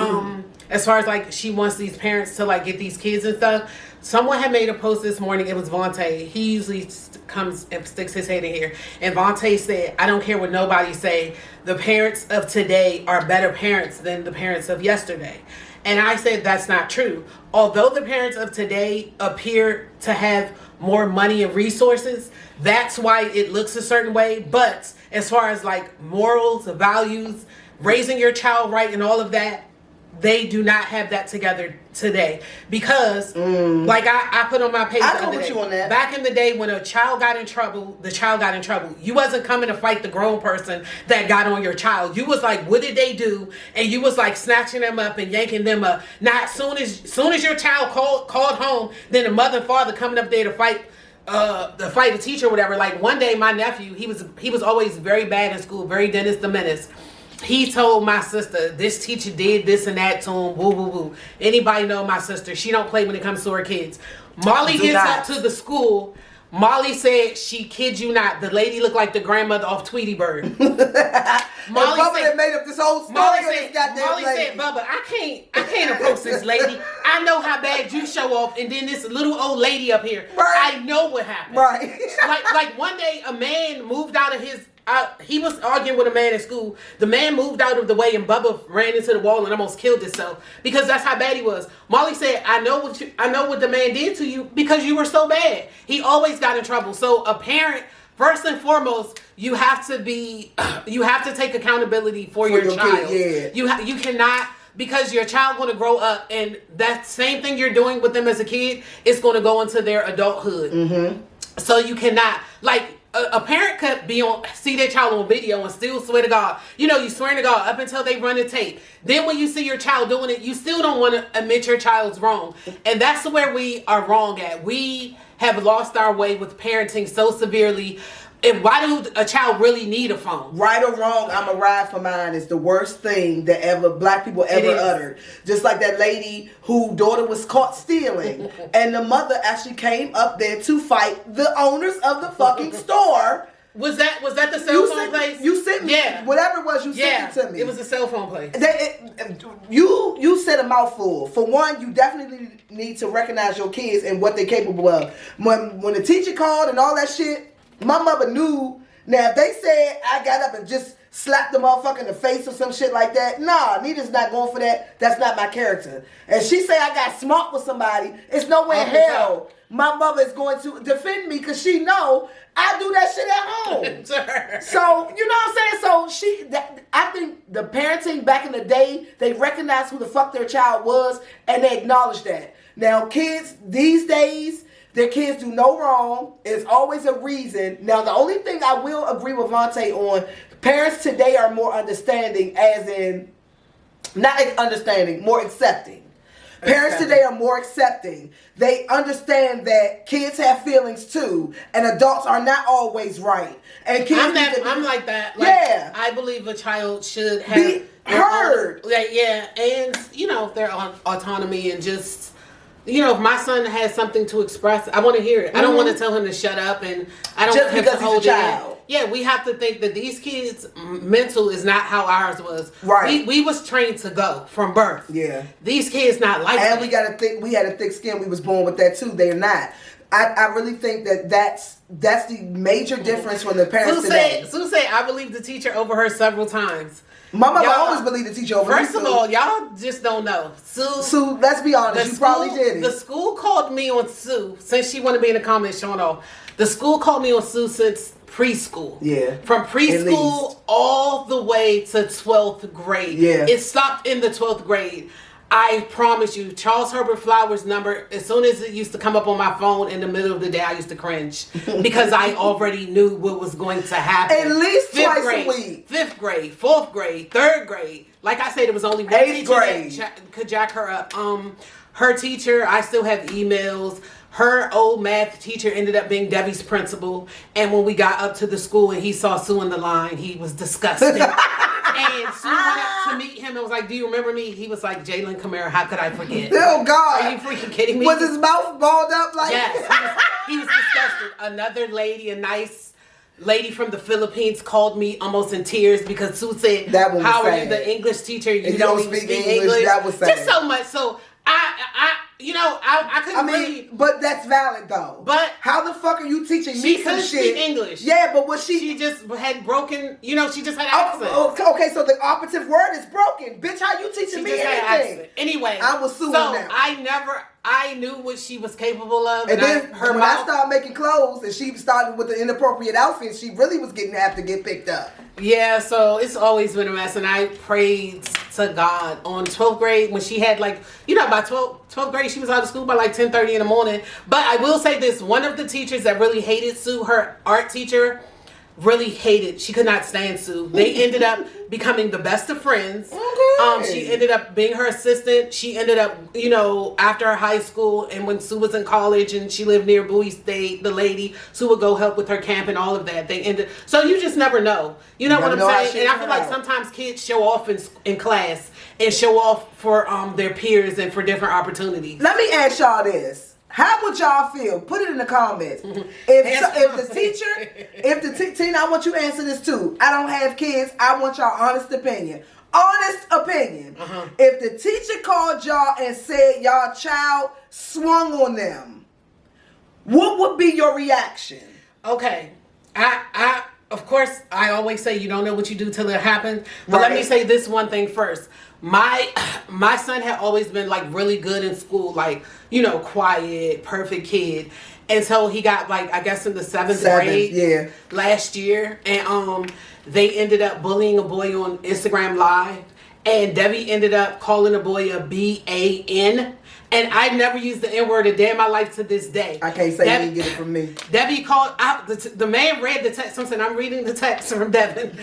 as far as she wants these parents to get these kids and stuff, someone had made a post this morning. It was Vontae. He usually comes and sticks his head in here. And Vontae said, I don't care what nobody say. The parents of today are better parents than the parents of yesterday. And I said that's not true. Although the parents of today appear to have more money and resources, that's why it looks a certain way. But as far as morals, values, raising your child right and all of that, they do not have that together today. Because, like I put on my page the other day, you on that. back in the day when a child got in trouble, the child got in trouble. You wasn't coming to fight the grown person that got on your child. You was like, what did they do? And you was like snatching them up and yanking them up. Now, as soon as your child called home, then the mother and father coming up there to fight the teacher or whatever. Like one day, my nephew, he was always very bad in school, very Dennis the Menace. He told my sister, this teacher did this and that to him, woo, woo, woo. Anybody know my sister? She don't play when it comes to her kids. Molly gets up to the school. Molly said, she kid you not, the lady looked like the grandmother of Tweety Bird. Molly said, made up this whole story. Molly said, Bubba, I can't approach this lady. I know how bad you show off, and then this little old lady up here. Right. I know what happened. Right. like one day, a man moved out of his. He was arguing with a man at school. The man moved out of the way, and Bubba ran into the wall and almost killed himself because that's how bad he was. Molly said, "I know what the man did to you because you were so bad. He always got in trouble." So a parent, first and foremost, you have to take accountability for your child. Kid, yeah. You cannot. Because your child going to grow up, and that same thing you're doing with them as a kid is going to go into their adulthood. Mm-hmm. So you cannot, like, a parent could see their child on video and still swear to God. You know, you swear to God up until they run the tape. Then when you see your child doing it, you still don't want to admit your child's wrong. And that's where we are wrong at. We have lost our way with parenting so severely. And why do a child really need a phone? Right or wrong, I'm a ride for mine is the worst thing that black people ever uttered. Just like that lady whose daughter was caught stealing. And the mother actually came up there to fight the owners of the fucking store. Was that the cell phone place? You sent me, whatever it was, you sent it to me. It was a cell phone place. You said a mouthful. For one, you definitely need to recognize your kids and what they're capable of. When the teacher called and all that shit, my mother knew. Now, if they said I got up and just slapped the motherfucker in the face or some shit like that, nah, Nita's not going for that. That's not my character. And she say I got smart with somebody, it's no way in hell my mother is going to defend me because she know I do that shit at home. So, you know what I'm saying? So I think the parenting back in the day, they recognized who the fuck their child was and they acknowledged that. Now, kids these days, their kids do no wrong. It's always a reason. Now, the only thing I will agree with Vontae on, parents today are more understanding, as in, not understanding, more accepting. Parents today are more accepting. They understand that kids have feelings too, and adults are not always right. And kids I'm like that. Like, yeah. I believe a child should be heard. And, you know, their autonomy and just... You know, if my son has something to express, I want to hear it. Mm-hmm. I don't want to tell him to shut up, and I don't want him to hold it. Yeah, we have to think that these kids' mental is not how ours was. Right. We was trained to go from birth. Yeah. These kids not like that. And we had a thick skin. We was born with that too. They're not. I really think that's the major difference from the parents today. Sue said, I believe the teacher overheard several times. My mother always believed the teacher over. First of all, y'all just don't know. Sue, let's be honest, you probably did it. The school called me on Sue, since she wanted to be in the comments showing off. The school called me on Sue since preschool. Yeah. From preschool all the way to 12th grade. Yeah. It stopped in the 12th grade. I promise you, Charles Herbert Flowers' number, as soon as it used to come up on my phone in the middle of the day, I used to cringe because I already knew what was going to happen. At least twice a week. 5th grade, 4th grade, 3rd grade. Like I said, it was only one teacher that could jack her up. Her teacher, I still have emails. Her old math teacher ended up being Debbie's principal. And when we got up to the school and he saw Sue in the line, he was disgusted. And Sue went up to meet him and was like, do you remember me? He was like, Jalen Kamara, how could I forget? Oh, God. Are you freaking kidding me? Was his mouth balled up like Yes. He was disgusted. Another lady, a nice lady from the Philippines, called me almost in tears because Sue said, how are you, the English teacher? You don't even speak English. That was sad. Just so much. So I couldn't really... But that's valid though. But how the fuck are you teaching me some shit? She couldn't speak English. Yeah, but was she just had broken, she just had accent. Okay, so the operative word is broken. Bitch, how you teaching me anything? anyway, I was suing so them. I knew what she was capable of. And then when I started making clothes and she started with the inappropriate outfits, she really was have to get picked up. Yeah, so it's always been a mess. And I prayed to God on 12th grade when she had by 12th grade, she was out of school by like 10:30 in the morning. But I will say this, one of the teachers that really hated Sue, her art teacher, really hated. She could not stand Sue. They ended up becoming the best of friends. Okay. She ended up being her assistant. She ended up, after high school and when Sue was in college and she lived near Bowie State, the lady, Sue would go help with her camp and all of that. So you just never know. You know what I'm saying? And I feel like sometimes kids show off in class and show off for their peers and for different opportunities. Let me ask y'all this. How would y'all feel? Put it in the comments. If the teacher, Tina, I want you to answer this too. I don't have kids. I want y'all honest opinion. Honest opinion. If the teacher called y'all and said y'all child swung on them, what would be your reaction? Okay. I of course, I always say you don't know what you do till it happens. But Let me say this one thing first. My son had always been like really good in school, like, quiet, perfect kid. Until he got I guess in the seventh grade last year. And they ended up bullying a boy on Instagram Live. And Debbie ended up calling a boy a BAN. And I never used the N-word a day in my life to this day. I can't say you didn't get it from me. Debbie called out the man read the text. I'm reading the text from Devin.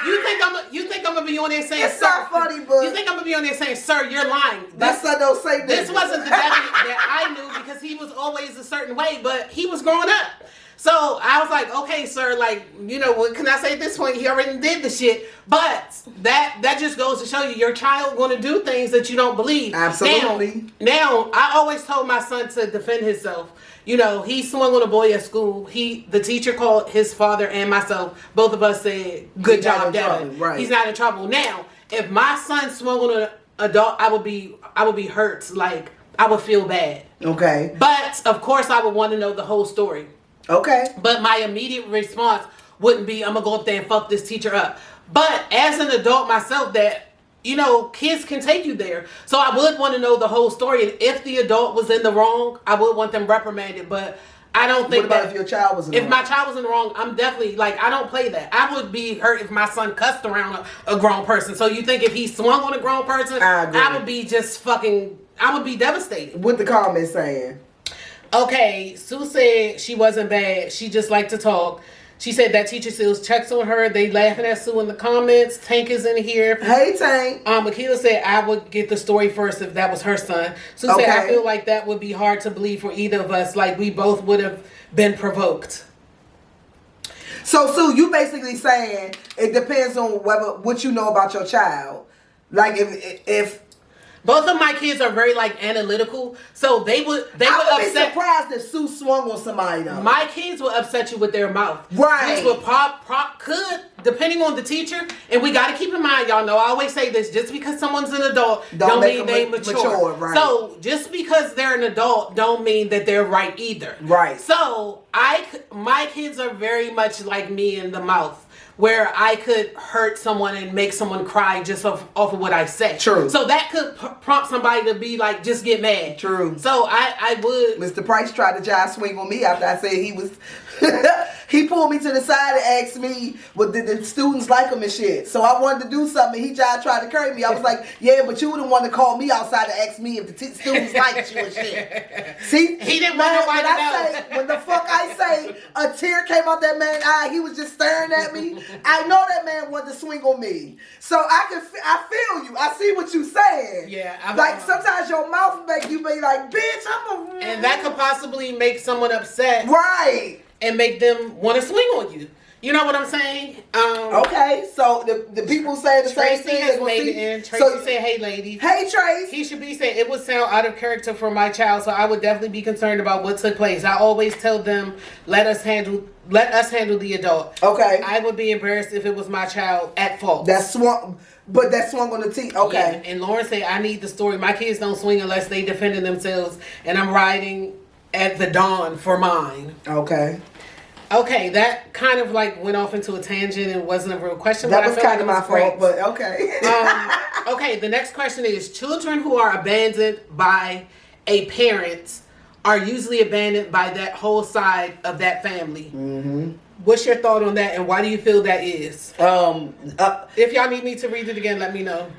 You think I'm gonna be on there saying, it's sir? Not funny, but you think I'm gonna be on there saying, sir, you're lying? That's why I don't say this. This wasn't the Debbie that I knew because he was always a certain way, but he was growing up. So I was like, okay, sir, what can I say at this point? He already did the shit. But that just goes to show you your child going to do things that you don't believe. Absolutely. Now, I always told my son to defend himself. He swung on a boy at school. The teacher called his father and myself. Both of us said, good job, Devin. Right. He's not in trouble. Now, if my son swung on an adult, I would be hurt. I would feel bad. Okay. But, of course, I would want to know the whole story. Okay. But my immediate response wouldn't be, I'm going to go up there and fuck this teacher up. But as an adult myself, kids can take you there. So I would want to know the whole story. And if the adult was in the wrong, I would want them reprimanded. But I don't think if your child was in the wrong? If my child was in the wrong, I'm definitely, I don't play that. I would be hurt if my son cussed around a grown person. So you think if he swung on a grown person, I would be I would be devastated. What the comments saying? Okay, Sue said she wasn't bad. She just liked to talk. She said that teacher still checks on her. They laughing at Sue in the comments. Tank is in here. Hey, Tank. Akila said I would get the story first if that was her son. Sue said I feel like that would be hard to believe for either of us. We both would have been provoked. So, Sue, you basically saying it depends on what you know about your child. If both of my kids are very analytical, so they would I would be surprised if Sue swung on somebody though. My kids will upset you with their mouth, right? Which would could depending on the teacher. And we got to keep in mind, y'all know I always say this: just because someone's an adult, don't mean they mature. Right. So just because they're an adult, don't mean that they're right either. Right. So my kids are very much like me in the mouth, where I could hurt someone and make someone cry just off of what I say. True. So that could prompt somebody to be just get mad. True. So I would. Mr. Price tried to jive swing on me after I said he was. He pulled me to the side and asked me, "What did the students like him and shit?" So I wanted to do something. He tried to curry me. I was like, "Yeah, but you wouldn't want to call me outside to ask me if the students liked you and shit." See, he didn't want nobody to know. When the fuck I say a tear came out that man's eye, he was just staring at me. I know that man wanted to swing on me. So I feel you. I see what you saying. Yeah. Sometimes your mouth make you be like, "Bitch, and that could possibly make someone upset. Right. And make them want to swing on you. You know what I'm saying? Okay, so the people say the same thing. Has made it in. Tracy said, "Hey, ladies." Hey, Trace. He should be saying it would sound out of character for my child, so I would definitely be concerned about what took place. I always tell them, let us handle the adult. Okay. I would be embarrassed if it was my child at fault. That's swung on the teeth. Okay. Yeah. And Lauren said, "I need the story. My kids don't swing unless they defending themselves, and I'm riding at the dawn for mine." Okay, that kind of went off into a tangent and wasn't a real question. That was kind of my fault, but okay. Okay, the next question is: children who are abandoned by a parent are usually abandoned by that whole side of that family. Mm-hmm. What's your thought on that, and why do you feel that is? If y'all need me to read it again, let me know.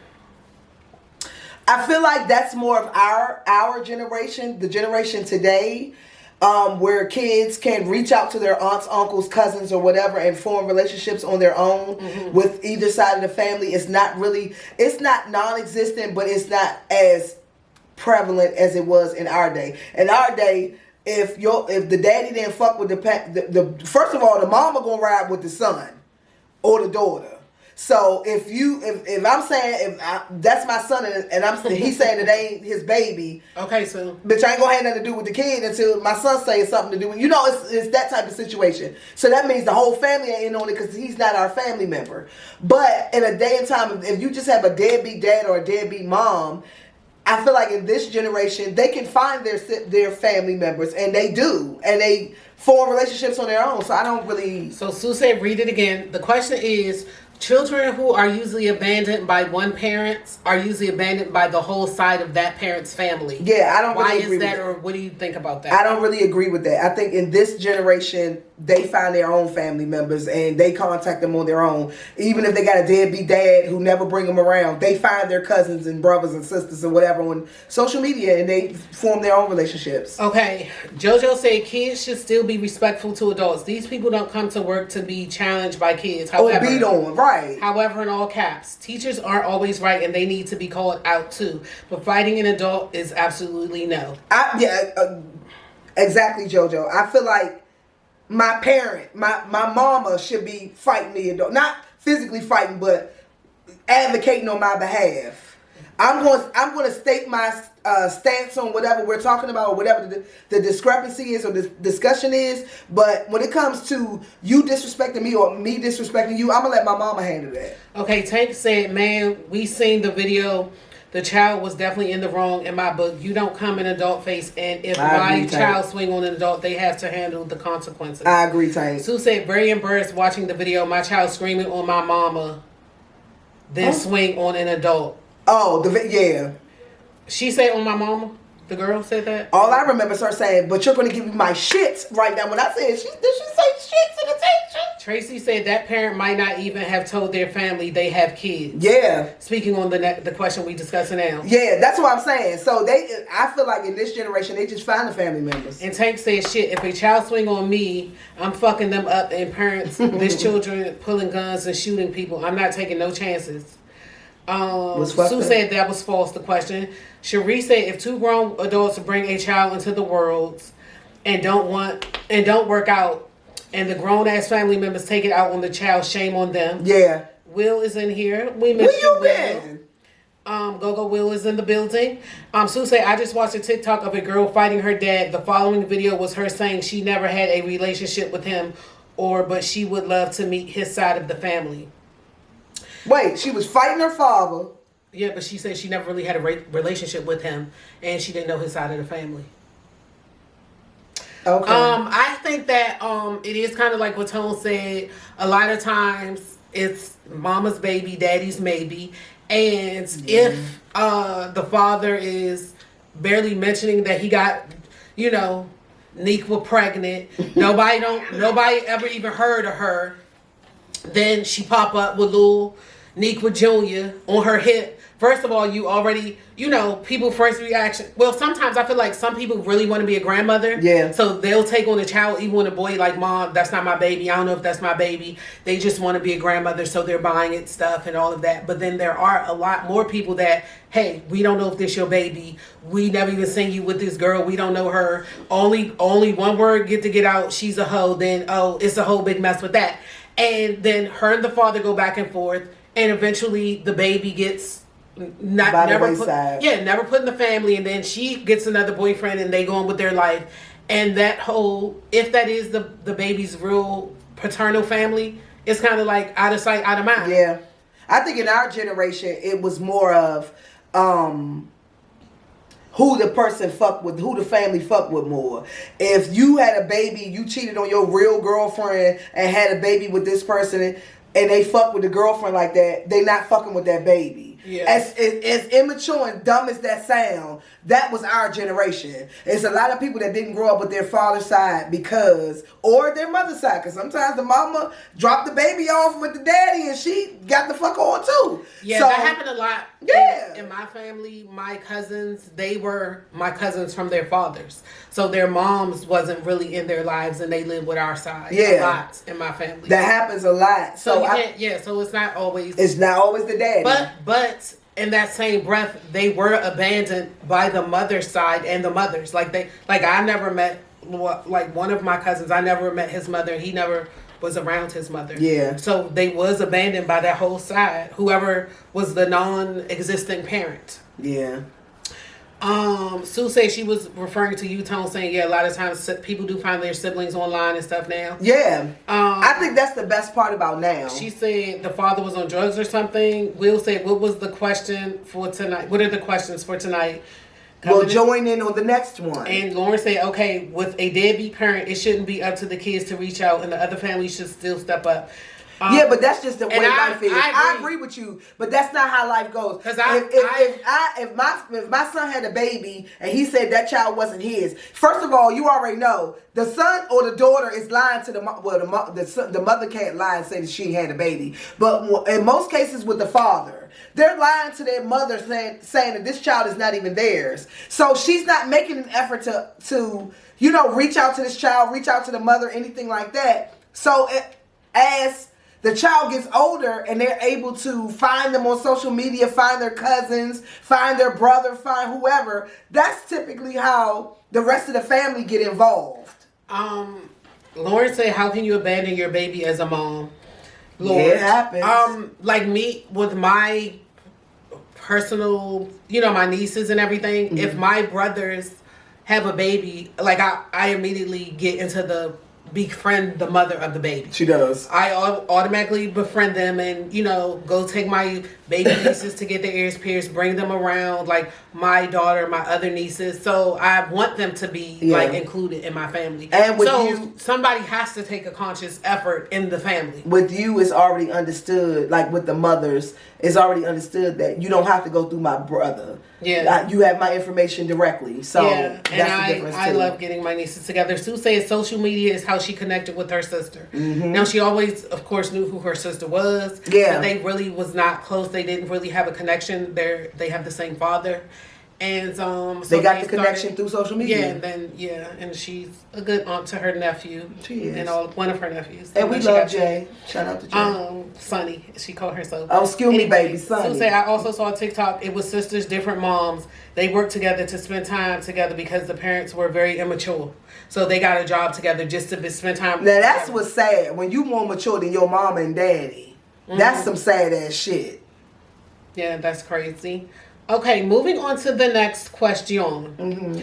I feel like that's more of our generation, the generation today, where kids can reach out to their aunts, uncles, cousins, or whatever, and form relationships on their own with either side of the family. It's not non-existent, but it's not as prevalent as it was in our day. In our day, if the daddy didn't fuck with the first of all, the mama gonna ride with the son or the daughter. So if I'm saying that's my son and he's saying that they ain't his baby. Okay, so bitch, I ain't gonna have nothing to do with the kid until my son says something to do with it's that type of situation. So that means the whole family ain't in on it because he's not our family member. But in a day and time, if you just have a deadbeat dad or a deadbeat mom, I feel like in this generation they can find their family members, and they do, and they form relationships on their own. So I don't really. So Sue said, read it again. The question is: children who are usually abandoned by one parent are usually abandoned by the whole side of that parent's family. Yeah, I don't really agree with that. Why is that, or what do you think about that? I don't really agree with that. I think in this generation, they find their own family members and they contact them on their own. Even if they got a deadbeat dad who never bring them around, they find their cousins and brothers and sisters and whatever on social media, and they form their own relationships. Okay, JoJo said kids should still be respectful to adults. These people don't come to work to be challenged by kids. However, beat on, right. However, in all caps, teachers aren't always right, and they need to be called out too. But fighting an adult is absolutely no. Exactly, JoJo. I feel like my parent, my mama should be fighting the adult. Not physically fighting, but advocating on my behalf. I'm going to state my stance on whatever we're talking about or whatever the discrepancy is or the discussion is. But when it comes to you disrespecting me or me disrespecting you, I'm going to let my mama handle that. Okay, Tank said, man, we seen the video. The child was definitely in the wrong in my book. You don't come in adult face, and if my child swing on an adult, they have to handle the consequences. I agree, Tank. Sue said, very embarrassed watching the video. My child screaming on my mama, then swing on an adult. Oh, yeah. She said on my mama? The girl said that? All I remember is her saying, but you're going to give me my shit right now. When I said, did she say shit to the teacher? Tracy said that parent might not even have told their family they have kids. Yeah. Speaking on the question we discussing now. Yeah, that's what I'm saying. So I feel like in this generation, they just find the family members. And Tank said, shit, if a child swing on me, I'm fucking them up, and parents, this children pulling guns and shooting people. I'm not taking no chances. Sue said that was false, the question. Cherie said, if two grown adults bring a child into the world and don't work out, and the grown ass family members take it out on the child, shame on them. Yeah. Will is in here. We miss you, Will. Go Will is in the building. Sue said, I just watched a TikTok of a girl fighting her dad. The following video was her saying she never had a relationship with him, but she would love to meet his side of the family. Wait, she was fighting her father. Yeah, but she said she never really had a relationship with him, and she didn't know his side of the family. Okay. I think that it is kind of like what Tone said. A lot of times it's mama's baby, daddy's maybe, and if the father is barely mentioning that he got, Neek was pregnant, nobody ever even heard of her, then she pop up with little Neekwa Jr. on her hip. First of all, you already, people first reaction. Well, sometimes I feel like some people really want to be a grandmother. Yeah. So they'll take on a child, even when a boy like, Mom, that's not my baby. I don't know if that's my baby. They just want to be a grandmother, so they're buying it stuff and all of that. But then there are a lot more people that, hey, we don't know if this your baby. We never even seen you with this girl. We don't know her. Only one word get out. She's a hoe. Then, it's a whole big mess with that. And then her and the father go back and forth. And eventually the baby gets never put in the family, and then she gets another boyfriend and they go on with their life. And that whole, if that is the baby's real paternal family, it's kind of like out of sight, out of mind. Yeah. I think in our generation it was more of who the person fucked with, who the family fucked with more. If you had a baby, you cheated on your real girlfriend and had a baby with this person, and they fuck with the girlfriend like that, they not fucking with that baby. Yeah. As immature and dumb as that sound, that was our generation. It's a lot of people that didn't grow up with their father's side or their mother's side, because sometimes the mama dropped the baby off with the daddy and she got the fuck on too. Yeah, so, that happened a lot. Yeah. In my family, my cousins, they were my cousins from their fathers. So their moms wasn't really in their lives and they lived with our side. Yeah. A lot in my family. That happens a lot. So so it's not always. It's not always the daddy. But in that same breath, they were abandoned by the mother's side and the mothers. I never met one of my cousins. I never met his mother. He never was around his mother. Yeah. So they was abandoned by that whole side. Whoever was the non-existent parent. Yeah. Sue said she was referring to you, Tone, saying, a lot of times people do find their siblings online and stuff now. Yeah. I think that's the best part about now. She said the father was on drugs or something. Will said, what was the question for tonight? What are the questions for tonight? We'll join in on the next one. And Lauren said, okay, with a deadbeat parent, it shouldn't be up to the kids to reach out and the other family should still step up. Yeah, but that's just the way life is. I agree with you, but that's not how life goes. Because if my son had a baby and he said that child wasn't his, first of all, you already know the son or the daughter is lying to the mother can't lie and say that she had a baby. But in most cases with the father, they're lying to their mother saying that this child is not even theirs. So she's not making an effort to reach out to this child, reach out to the mother, anything like that. So as the child gets older and they're able to find them on social media, find their cousins, find their brother, find whoever, that's typically how the rest of the family get involved. Lauren said, how can you abandon your baby as a mom? Lord, it happens. Like me with my personal, my nieces and everything, mm-hmm. If my brothers have a baby, I immediately get into befriend the mother of the baby. She does. I automatically befriend them and, go take my baby nieces to get their ears pierced, bring them around, like my daughter, my other nieces. So I want them to be included in my family. And with somebody has to take a conscious effort in the family. With you, it's already understood, like with the mothers, it's already understood that you don't have to go through my brother. Yeah. You have my information directly. So that's the difference too. I love getting my nieces together. Sue says social media is how she connected with her sister. Mm-hmm. Now, she always, of course, knew who her sister was. Yeah. But they really was not close. They didn't really have a connection. They have the same father. And so they got the connection through social media. And she's a good aunt to her nephew. She is. And one of her nephews. And we love Jay. Shout out to Jay. Sonny, she called herself. Oh, excuse me, baby, Sonny. So say I also saw a TikTok. It was sisters, different moms. They worked together to spend time together because the parents were very immature. So they got a job together just to spend time. Now that's what's sad. When you more mature than your mama and daddy, that's some sad ass shit. Yeah, that's crazy. Okay, moving on to the next question. Mm-hmm.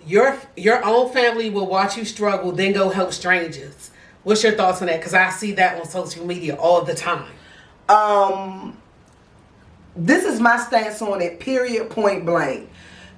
Your own family will watch you struggle, then go help strangers. What's your thoughts on that? Because I see that on social media all the time. This is my stance on it, period, point blank.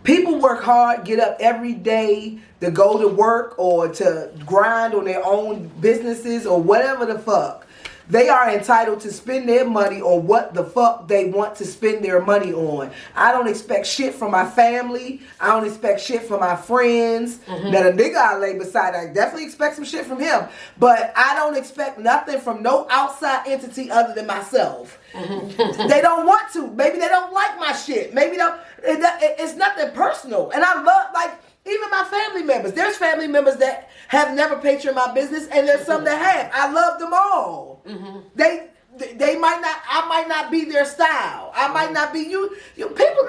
People work hard, get up every day to go to work or to grind on their own businesses or whatever the fuck. They are entitled to spend their money on what the fuck they want to spend their money on. I don't expect shit from my family. I don't expect shit from my friends. Mm-hmm. Now, the nigga I lay beside, I definitely expect some shit from him. But I don't expect nothing from no outside entity other than myself. Mm-hmm. They don't want to. Maybe they don't like my shit. Maybe it's nothing personal. And I love, even my family members. There's family members that have never paid for my business, and there's some that have. I love them all. Mm-hmm. They might not. I might not be their style. I might not be you. People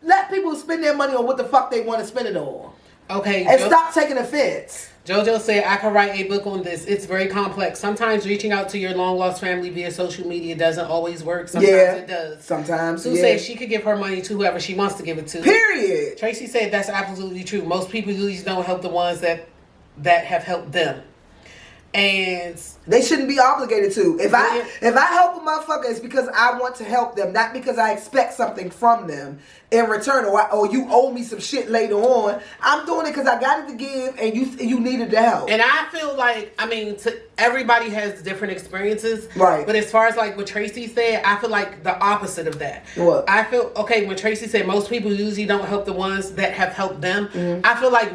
let people spend their money on what the fuck they want to spend it on. Okay. And stop taking offense. JoJo said, I could write a book on this. It's very complex. Sometimes reaching out to your long-lost family via social media doesn't always work. Sometimes it does. Sometimes, Sue said she could give her money to whoever she wants to give it to. Period. Tracy said that's absolutely true. Most people usually don't help the ones that have helped them. And they shouldn't be obligated to. If I help a motherfucker, it's because I want to help them, not because I expect something from them in return, or you owe me some shit later on. I'm doing it because I got it to give, and you needed the help. And I feel like, I mean, everybody has different experiences, right? But as far as like what Tracy said, I feel like the opposite of that. What? I feel when Tracy said most people usually don't help the ones that have helped them. I feel like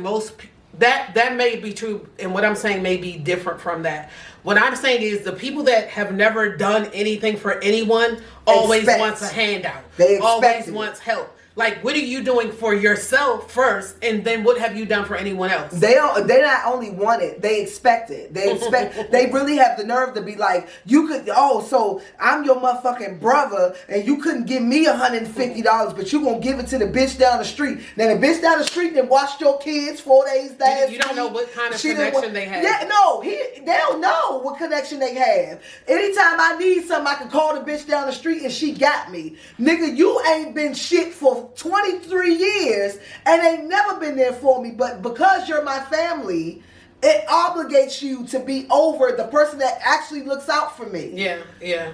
that may be true, and what I'm saying may be different from that. What I'm saying is the people that have never done anything for anyone always wants a handout. They always wants help. Like, what are you doing for yourself first, and then what have you done for anyone else? They not only want it, they expect it. They really have the nerve to be like, so I'm your motherfucking brother, and you couldn't give me $150, but you gonna give it to the bitch down the street. Now the bitch down the street then watched your kids 4 days last You don't know what kind of connection they have. Yeah, no, they don't know what connection they have. Anytime I need something, I can call the bitch down the street and she got me. Nigga, you ain't been shit for 23 years and ain't never been there for me, but because you're my family, it obligates you to be over the person that actually looks out for me. Yeah.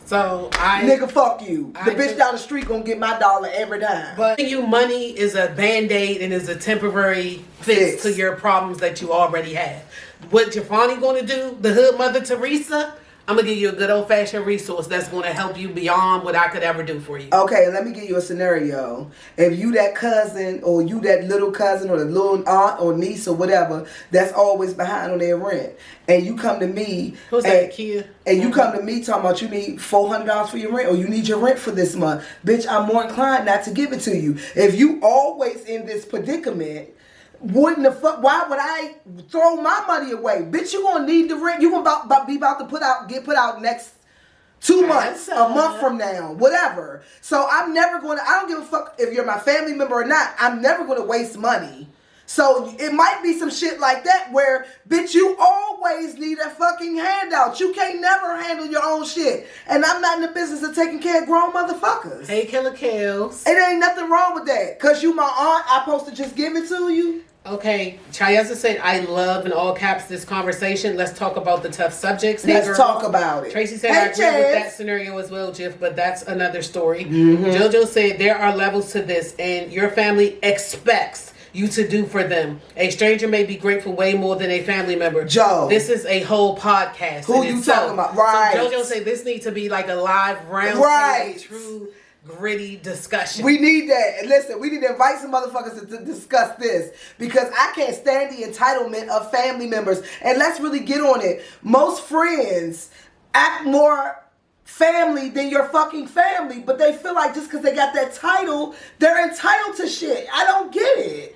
So nigga, fuck you. The bitch down the street gonna get my dollar every time. But giving you money is a band-aid and is a temporary fix to your problems that you already have. What Jafani gonna do, the hood Mother Teresa, I'm going to give you a good old-fashioned resource that's going to help you beyond what I could ever do for you. Okay, let me give you a scenario. If you that cousin or you that little cousin or the little aunt or niece or whatever that's always behind on their rent, and you come to me... Who's that, kid? And you come to me talking about you need $400 for your rent or you need your rent for this month. Bitch, I'm more inclined not to give it to you. If you always in this predicament... why would I throw my money away? Bitch, you gonna need the rent. You gonna be about to get put out next 2 months, a month from now, whatever. So I don't give a fuck if you're my family member or not. I'm never gonna waste money. So it might be some shit like that where, bitch, you always need a fucking handout. You can't never handle your own shit. And I'm not in the business of taking care of grown motherfuckers. Hey, Killer Kills. It ain't nothing wrong with that. Because you my aunt, I'm supposed to just give it to you? Okay, Chayeza said, I love, in all caps, this conversation. Let's talk about the tough subjects. Let's talk about it. Tracy said, I agree with that scenario as well, Jiff, but that's another story. JoJo said, there are levels to this, and your family expects you to do for them. A stranger may be grateful way more than a family member. Joe. This is a whole podcast. Who you talking about? Right. So JoJo said this needs to be like a live round table, true gritty discussion. We need that. And listen, we need to invite some motherfuckers to discuss this because I can't stand the entitlement of family members. And let's really get on it. Most friends act more family than your fucking family, but they feel like just because they got that title, they're entitled to shit. I don't get it.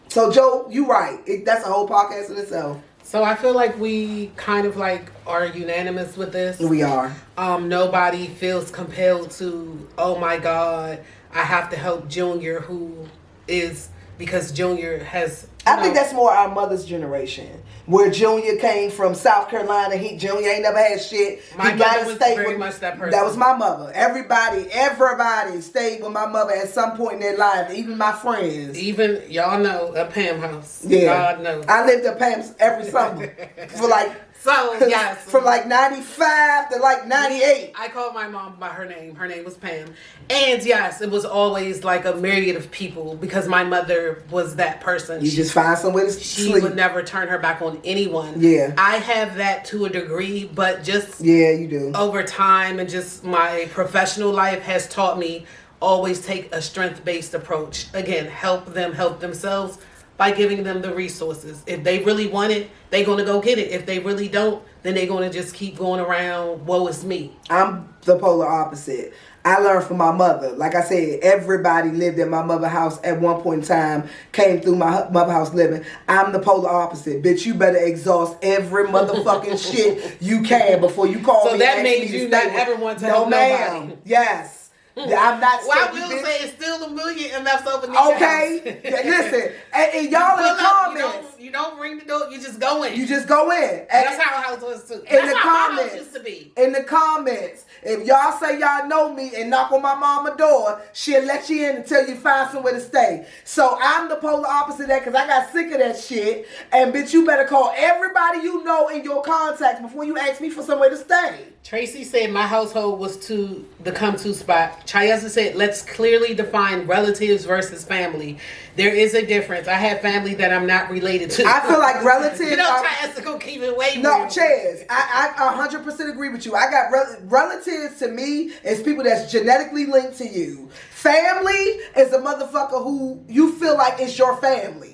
So Joe, you right. That's a whole podcast in itself. So I feel like we kind of like are unanimous with this. We are. Nobody feels compelled to, oh my God, I have to help Junior, who is, because Junior has... I think that's more our mother's generation. Where Junior came from South Carolina. Junior ain't never had shit. My mother was very much that person. That was my mother. Everybody stayed with my mother at some point in their life. Even my friends. Even, y'all know, at Pam house. Yeah. God knows. I lived at Pam's every summer. For like... So, yes. From like 95 to like 98. I called my mom by her name. Her name was Pam. And yes, it was always like a myriad of people because my mother was that person. You just find somewhere to sleep. She would never turn her back on anyone. Yeah. I have that to a degree, but just... Yeah, you do. Over time and just my professional life has taught me always take a strength-based approach. Again, help them help themselves by giving them the resources. If they really want it, they're going to go get it. If they really don't, then they're going to just keep going around, woe is me. I'm the polar opposite. I learned from my mother. Like I said, everybody lived at my mother's house at one point in time, came through my mother's house living. I'm the polar opposite. Bitch, you better exhaust every motherfucking shit you can before you call me. So that means you not ever want to help nobody. Yes. I'm not Why steady, Will bitch. say it's still a million MFs over Okay, listen, and y'all in the comments. You don't ring the door. You just go in. You just go in. That's how our house was too. In That's the how comments, my house used to be. In the comments, if y'all say y'all know me and knock on my mama door, she'll let you in until you find somewhere to stay. So I'm the polar opposite of that because I got sick of that shit. And bitch, you better call everybody you know in your contacts before you ask me for somewhere to stay. Tracy said my household was the come-to spot. Chayeza said, let's clearly define relatives versus family. There is a difference. I have family that I'm not related to. I feel like relatives. You know, Chayeza gonna keep it way no, real. Chaz, I 100% agree with you. I got relatives to me is people that's genetically linked to you. Family is a motherfucker who you feel like is your family.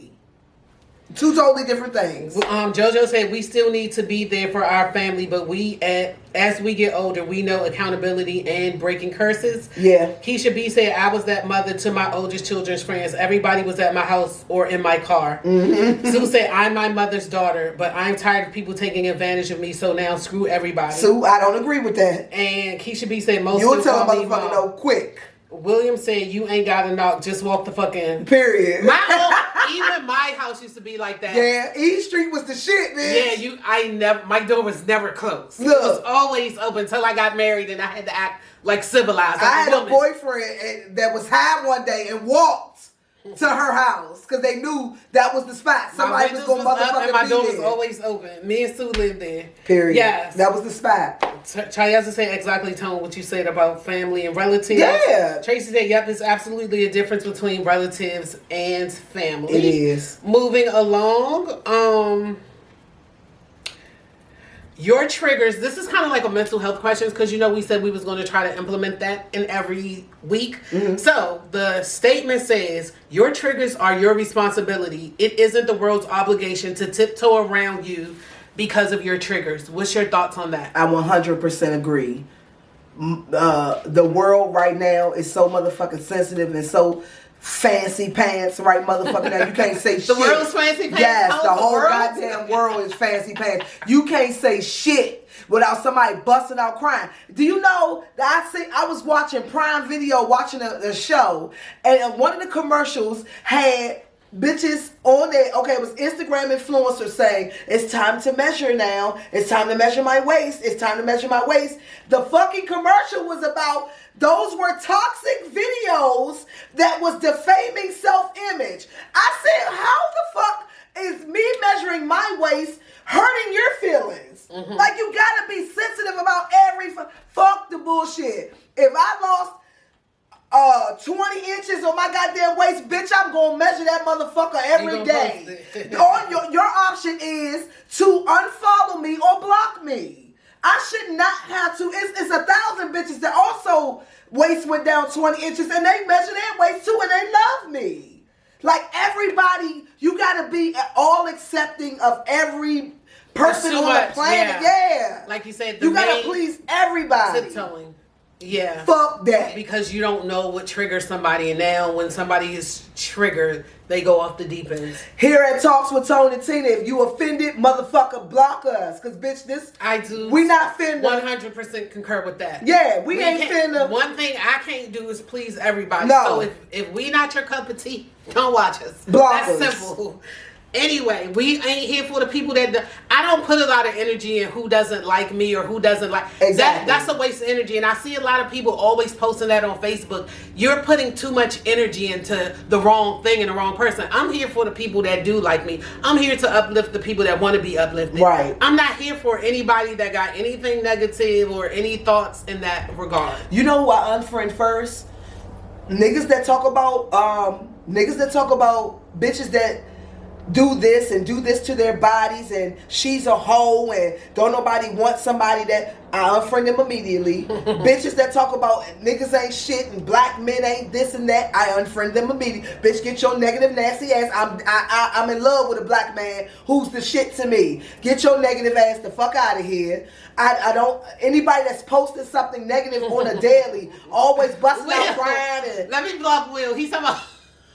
Two totally different things. JoJo said we still need to be there for our family, but as we get older, we know accountability and breaking curses. Yeah. Keisha B said I was that mother to my oldest children's friends. Everybody was at my house or in my car. Mm-hmm. Sue said I'm my mother's daughter, but I'm tired of people taking advantage of me. So now screw everybody. Sue, I don't agree with that. And Keisha B said most. You'll tell a motherfucker no quick. William said you ain't gotta knock, just walk the fuck in. Period. Even my house used to be like that. Yeah, E Street was the shit, man. Yeah, my door was never closed. Look. It was always open until I got married and I had to act like civilized. Like I had a boyfriend that was high one day and walked to her house because they knew that was the spot. Somebody was going to motherfucking and my be door there. was always open. Me and Sue lived there. Period. Yes. That was the spot. Chayeza said exactly, Tone, what you said about family and relatives. Yeah. Tracy said, yep, there's absolutely a difference between relatives and family. It is. Moving along, your triggers, this is kind of like a mental health question because we said we was going to try to implement that in every week. Mm-hmm. So the statement says, your triggers are your responsibility. It isn't the world's obligation to tiptoe around you because of your triggers. What's your thoughts on that? I 100% agree. The world right now is so motherfucking sensitive and so fancy pants, right, motherfucker? Now you can't say shit. The world's fancy pants? Yes, the whole goddamn world is fancy pants. You can't say shit without somebody busting out crying. Do you know that I was watching Prime Video, watching a show, and one of the commercials had bitches on there. Okay, it was Instagram influencers saying, it's time to measure now. It's time to measure my waist. It's time to measure my waist. The fucking commercial was about those were toxic videos that was defaming self-image. I said, how the fuck is me measuring my waist hurting your feelings? Mm-hmm. Like, you gotta be sensitive about fuck the bullshit. If I lost 20 inches on my goddamn waist, bitch, I'm gonna measure that motherfucker every day. Your option is to unfollow me or block me. I should not have to. It's 1,000 bitches that also waist went down 20 inches and they measure their waist too and they love me. Like, everybody, you gotta be all accepting of every person on the planet. Yeah. Like you said, you gotta please everybody. Tiptoeing. Yeah. Fuck that. Because you don't know what triggers somebody, and now when somebody is triggered, they go off the deep end. Here at Talks with Tone and Teena, if you offended, motherfucker, block us. Because, bitch, I do. We not finna. 100% concur with that. Yeah, we ain't finna. One thing I can't do is please everybody. No. So if we not your cup of tea, don't watch us. Block us. That's simple. Anyway, we ain't here for the people that I don't put a lot of energy in who doesn't like me or who doesn't like. Exactly. That's a waste of energy. And I see a lot of people always posting that on Facebook. You're putting too much energy into the wrong thing and the wrong person. I'm here for the people that do like me. I'm here to uplift the people that want to be uplifted. Right. I'm not here for anybody that got anything negative or any thoughts in that regard. You know who I unfriend first? Niggas that talk about bitches that do this and do this to their bodies and she's a hoe and don't nobody want somebody that I unfriend them immediately. Bitches that talk about niggas ain't shit and black men ain't this and that, I unfriend them immediately. Bitch, get your negative nasty ass. I'm in love with a black man who's the shit to me. Get your negative ass the fuck out of here. I don't, anybody that's posting something negative on a daily, always busting out crying and let me block Will. He's talking about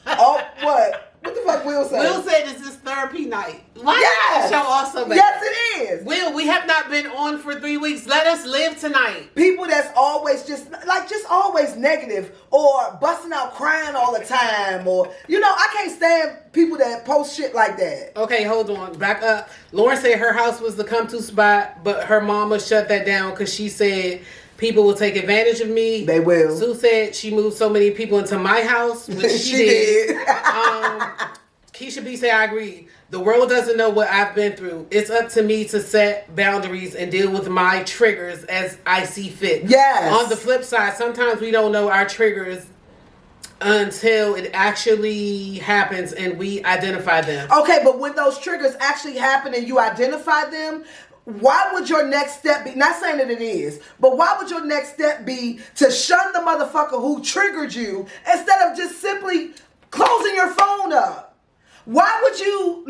oh, what? What the fuck Will say? Will said this is therapy night. Why Yes. did that show also back? Yes, it is. Will, we have not been on for 3 weeks. Let us live tonight. People that's always just always negative or busting out crying all the time, or I can't stand people that post shit like that. Okay, hold on. Back up. Lauren said her house was the come-to spot, but her mama shut that down because she said people will take advantage of me. They will. Sue said she moved so many people into my house, which she did. Keisha B said, I agree. The world doesn't know what I've been through. It's up to me to set boundaries and deal with my triggers as I see fit. Yes. On the flip side, sometimes we don't know our triggers until it actually happens and we identify them. Okay, but when those triggers actually happen and you identify them, why would your next step be, not saying that it is, but why would your next step be to shun the motherfucker who triggered you instead of just simply closing your phone up? Why would you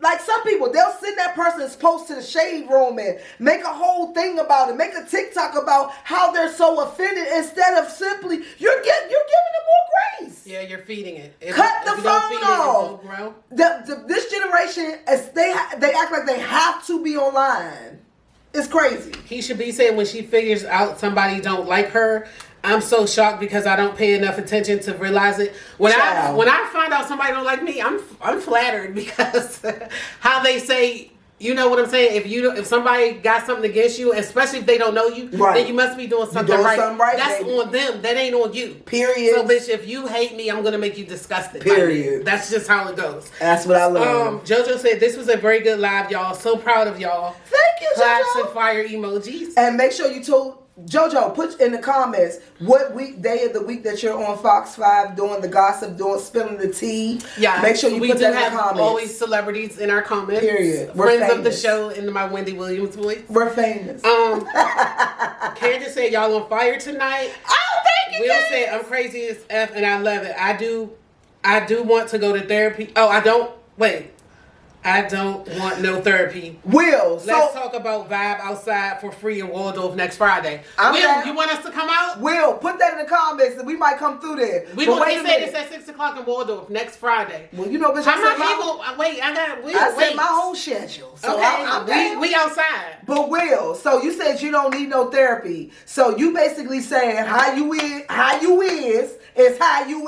like some people, they'll send that person's post to the shade room and make a whole thing about it, make a TikTok about how they're so offended instead of simply, you're giving them more grace. Yeah, you're feeding it. Cut the phone off. This generation, they act like they have to be online. It's crazy. Keisha B said when she figures out somebody don't like her, I'm so shocked because I don't pay enough attention to realize it. When I find out somebody don't like me, I'm flattered because how they say, you know what I'm saying? If somebody got something against you, especially if they don't know you, then you must be doing something right. That's baby. On them. That ain't on you. Period. So bitch, if you hate me, I'm gonna make you disgusted. Period. That's just how it goes. That's what I love. JoJo said this was a very good live, y'all. So proud of y'all. Thank you, Claps JoJo. and fire emojis. And make sure you told JoJo, put in the comments what day of the week that you're on Fox 5 doing the gossip, spilling the tea. Yeah, make sure you put that in the comments. Always celebrities in our comments. Period. We're friends of the show in my Wendy Williams voice. We're famous. Candace said y'all on fire tonight. Oh, thank you. Will said I'm crazy as F and I love it. I do want to go to therapy. Oh, I don't want no therapy. Will, let's talk about Vibe outside for free in Waldorf next Friday. Will, you want us to come out? Will, put that in the comments and we might come through there. We said it's at 6 o'clock in Waldorf next Friday. Well, bitch, I said my own schedule. So okay, we outside. But Will, so you said you don't need no therapy. So you basically saying how you is how you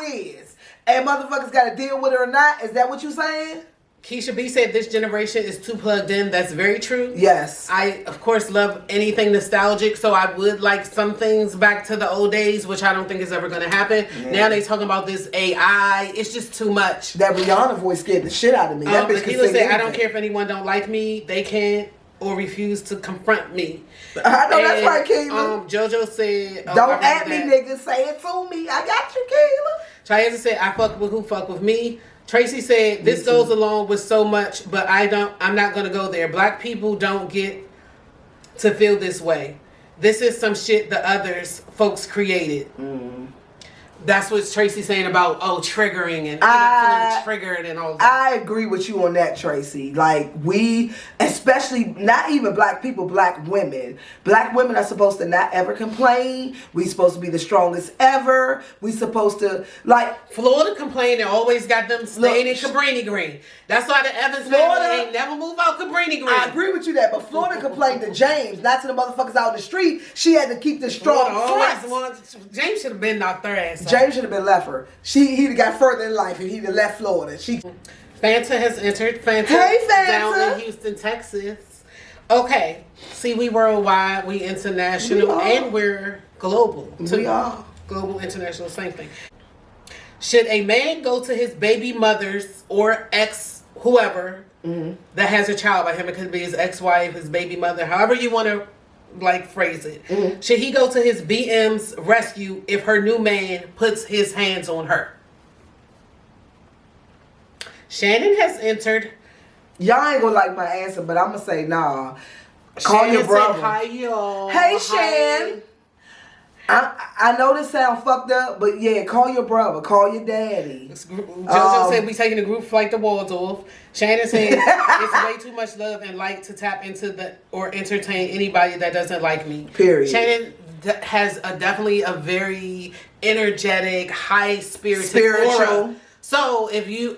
is. And motherfuckers got to deal with it or not. Is that what you saying? Keisha B said this generation is too plugged in. That's very true. Yes. I, of course, love anything nostalgic, so I would like some things back to the old days, which I don't think is ever going to happen. Yeah. Now they talking about this AI. It's just too much. That Rihanna voice scared the shit out of me. That bitch can say anything. I don't care if anyone don't like me. They can't or refuse to confront me. I know that's right, Kayla. JoJo said... don't at me, nigga. Say it to me. I got you, Kayla. Chiesa said, I fuck with who fuck with me. Tracy said, this goes along with so much, but I'm not going to go there. Black people don't get to feel this way. This is some shit the others folks created. That's what Tracy's saying about, triggering and feeling triggered and all that. I agree with you on that, Tracy. Like, we, especially, not even black people, black women. Black women are supposed to not ever complain. We supposed to be the strongest ever. We supposed to, like... Florida complained and always got them staying in Cabrini Green. That's why the Evans family ain't never moved out Cabrini Green. I agree with you that, but Florida complained to James, not to the motherfuckers out in the street. She had to keep the strong front. James should have been knocked their ass out. James should have been left her. He'd have got further in life if he'd have left Florida. Fanta has entered. Fanta. Hey, Fanta. Down in Houston, Texas. Okay. See, we worldwide, we international, and we're global. We are. Global, international, same thing. Should a man go to his baby mother's or ex, whoever, that has a child by him? It could be his ex-wife, his baby mother, however you want to phrase it. Should he go to his BM's rescue if her new man puts his hands on her? Shannon has entered. Y'all ain't gonna like my answer, but I'm gonna say nah. Call your brother. Hi, y'all. Hey, Shan. I know this sound fucked up, but yeah, call your brother, call your daddy. JoJo said we taking a group flight to Waldorf. Shannon said it's way too much love and light to tap into or entertain anybody that doesn't like me. Period. Shannon has definitely a very energetic, high-spirited spiritual aura. So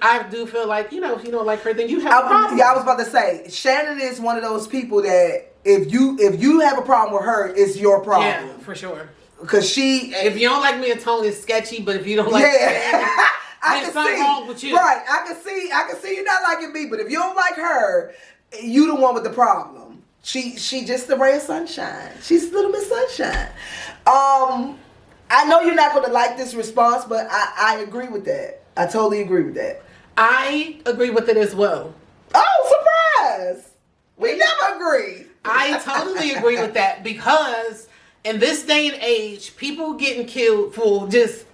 I do feel like, you know, if you don't like her, then you have a problem. Yeah, I was about to say, Shannon is one of those people that if you have a problem with her, it's your problem. Yeah, for sure. Because if you don't like me, a Tone is sketchy, but if you don't like Shannon, there's something wrong with you. Right, I can see you not liking me, but if you don't like her, you the one with the problem. She just the ray of sunshine. She's Little Miss Sunshine. I know you're not going to like this response, but I agree with that. I totally agree with that. I agree with it as well. Oh, surprise! We never agree. I totally agree with that because in this day and age, people getting killed for just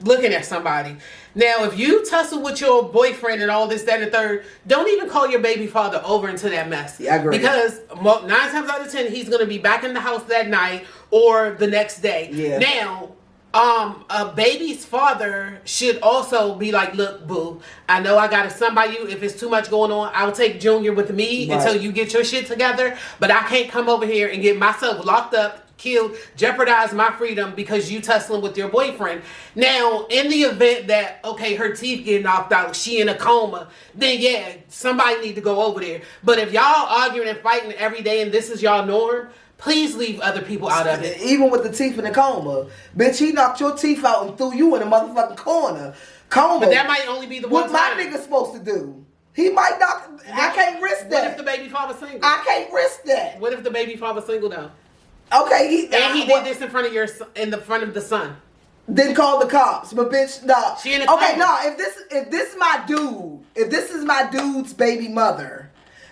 looking at somebody. Now, if you tussle with your boyfriend and all this, that, and the third, don't even call your baby father over into that mess. Yeah, I agree. Because 9 times out of 10, he's going to be back in the house that night or the next day. Yeah. Now, a baby's father should also be like, look, boo, I know I got to stand by you. If it's too much going on, I'll take Junior with me until you get your shit together. But I can't come over here and get myself locked up, killed, jeopardize my freedom because you tussling with your boyfriend. Now, in the event that, okay, her teeth get knocked out, she in a coma, then yeah, somebody need to go over there. But if y'all arguing and fighting every day and this is y'all norm, please leave other people out of it. Even with the teeth in the coma. Bitch, he knocked your teeth out and threw you in a motherfucking corner. Coma. But that might only be the one What time. my nigga supposed to do? He might knock... I can't risk that. What if the baby father's single? I can't risk that. What if the baby father's single though? Okay, he did this in front of the son. Then call the cops, but bitch, no. She in a coma. Okay, no. If this my dude, if this is my dude's baby mother,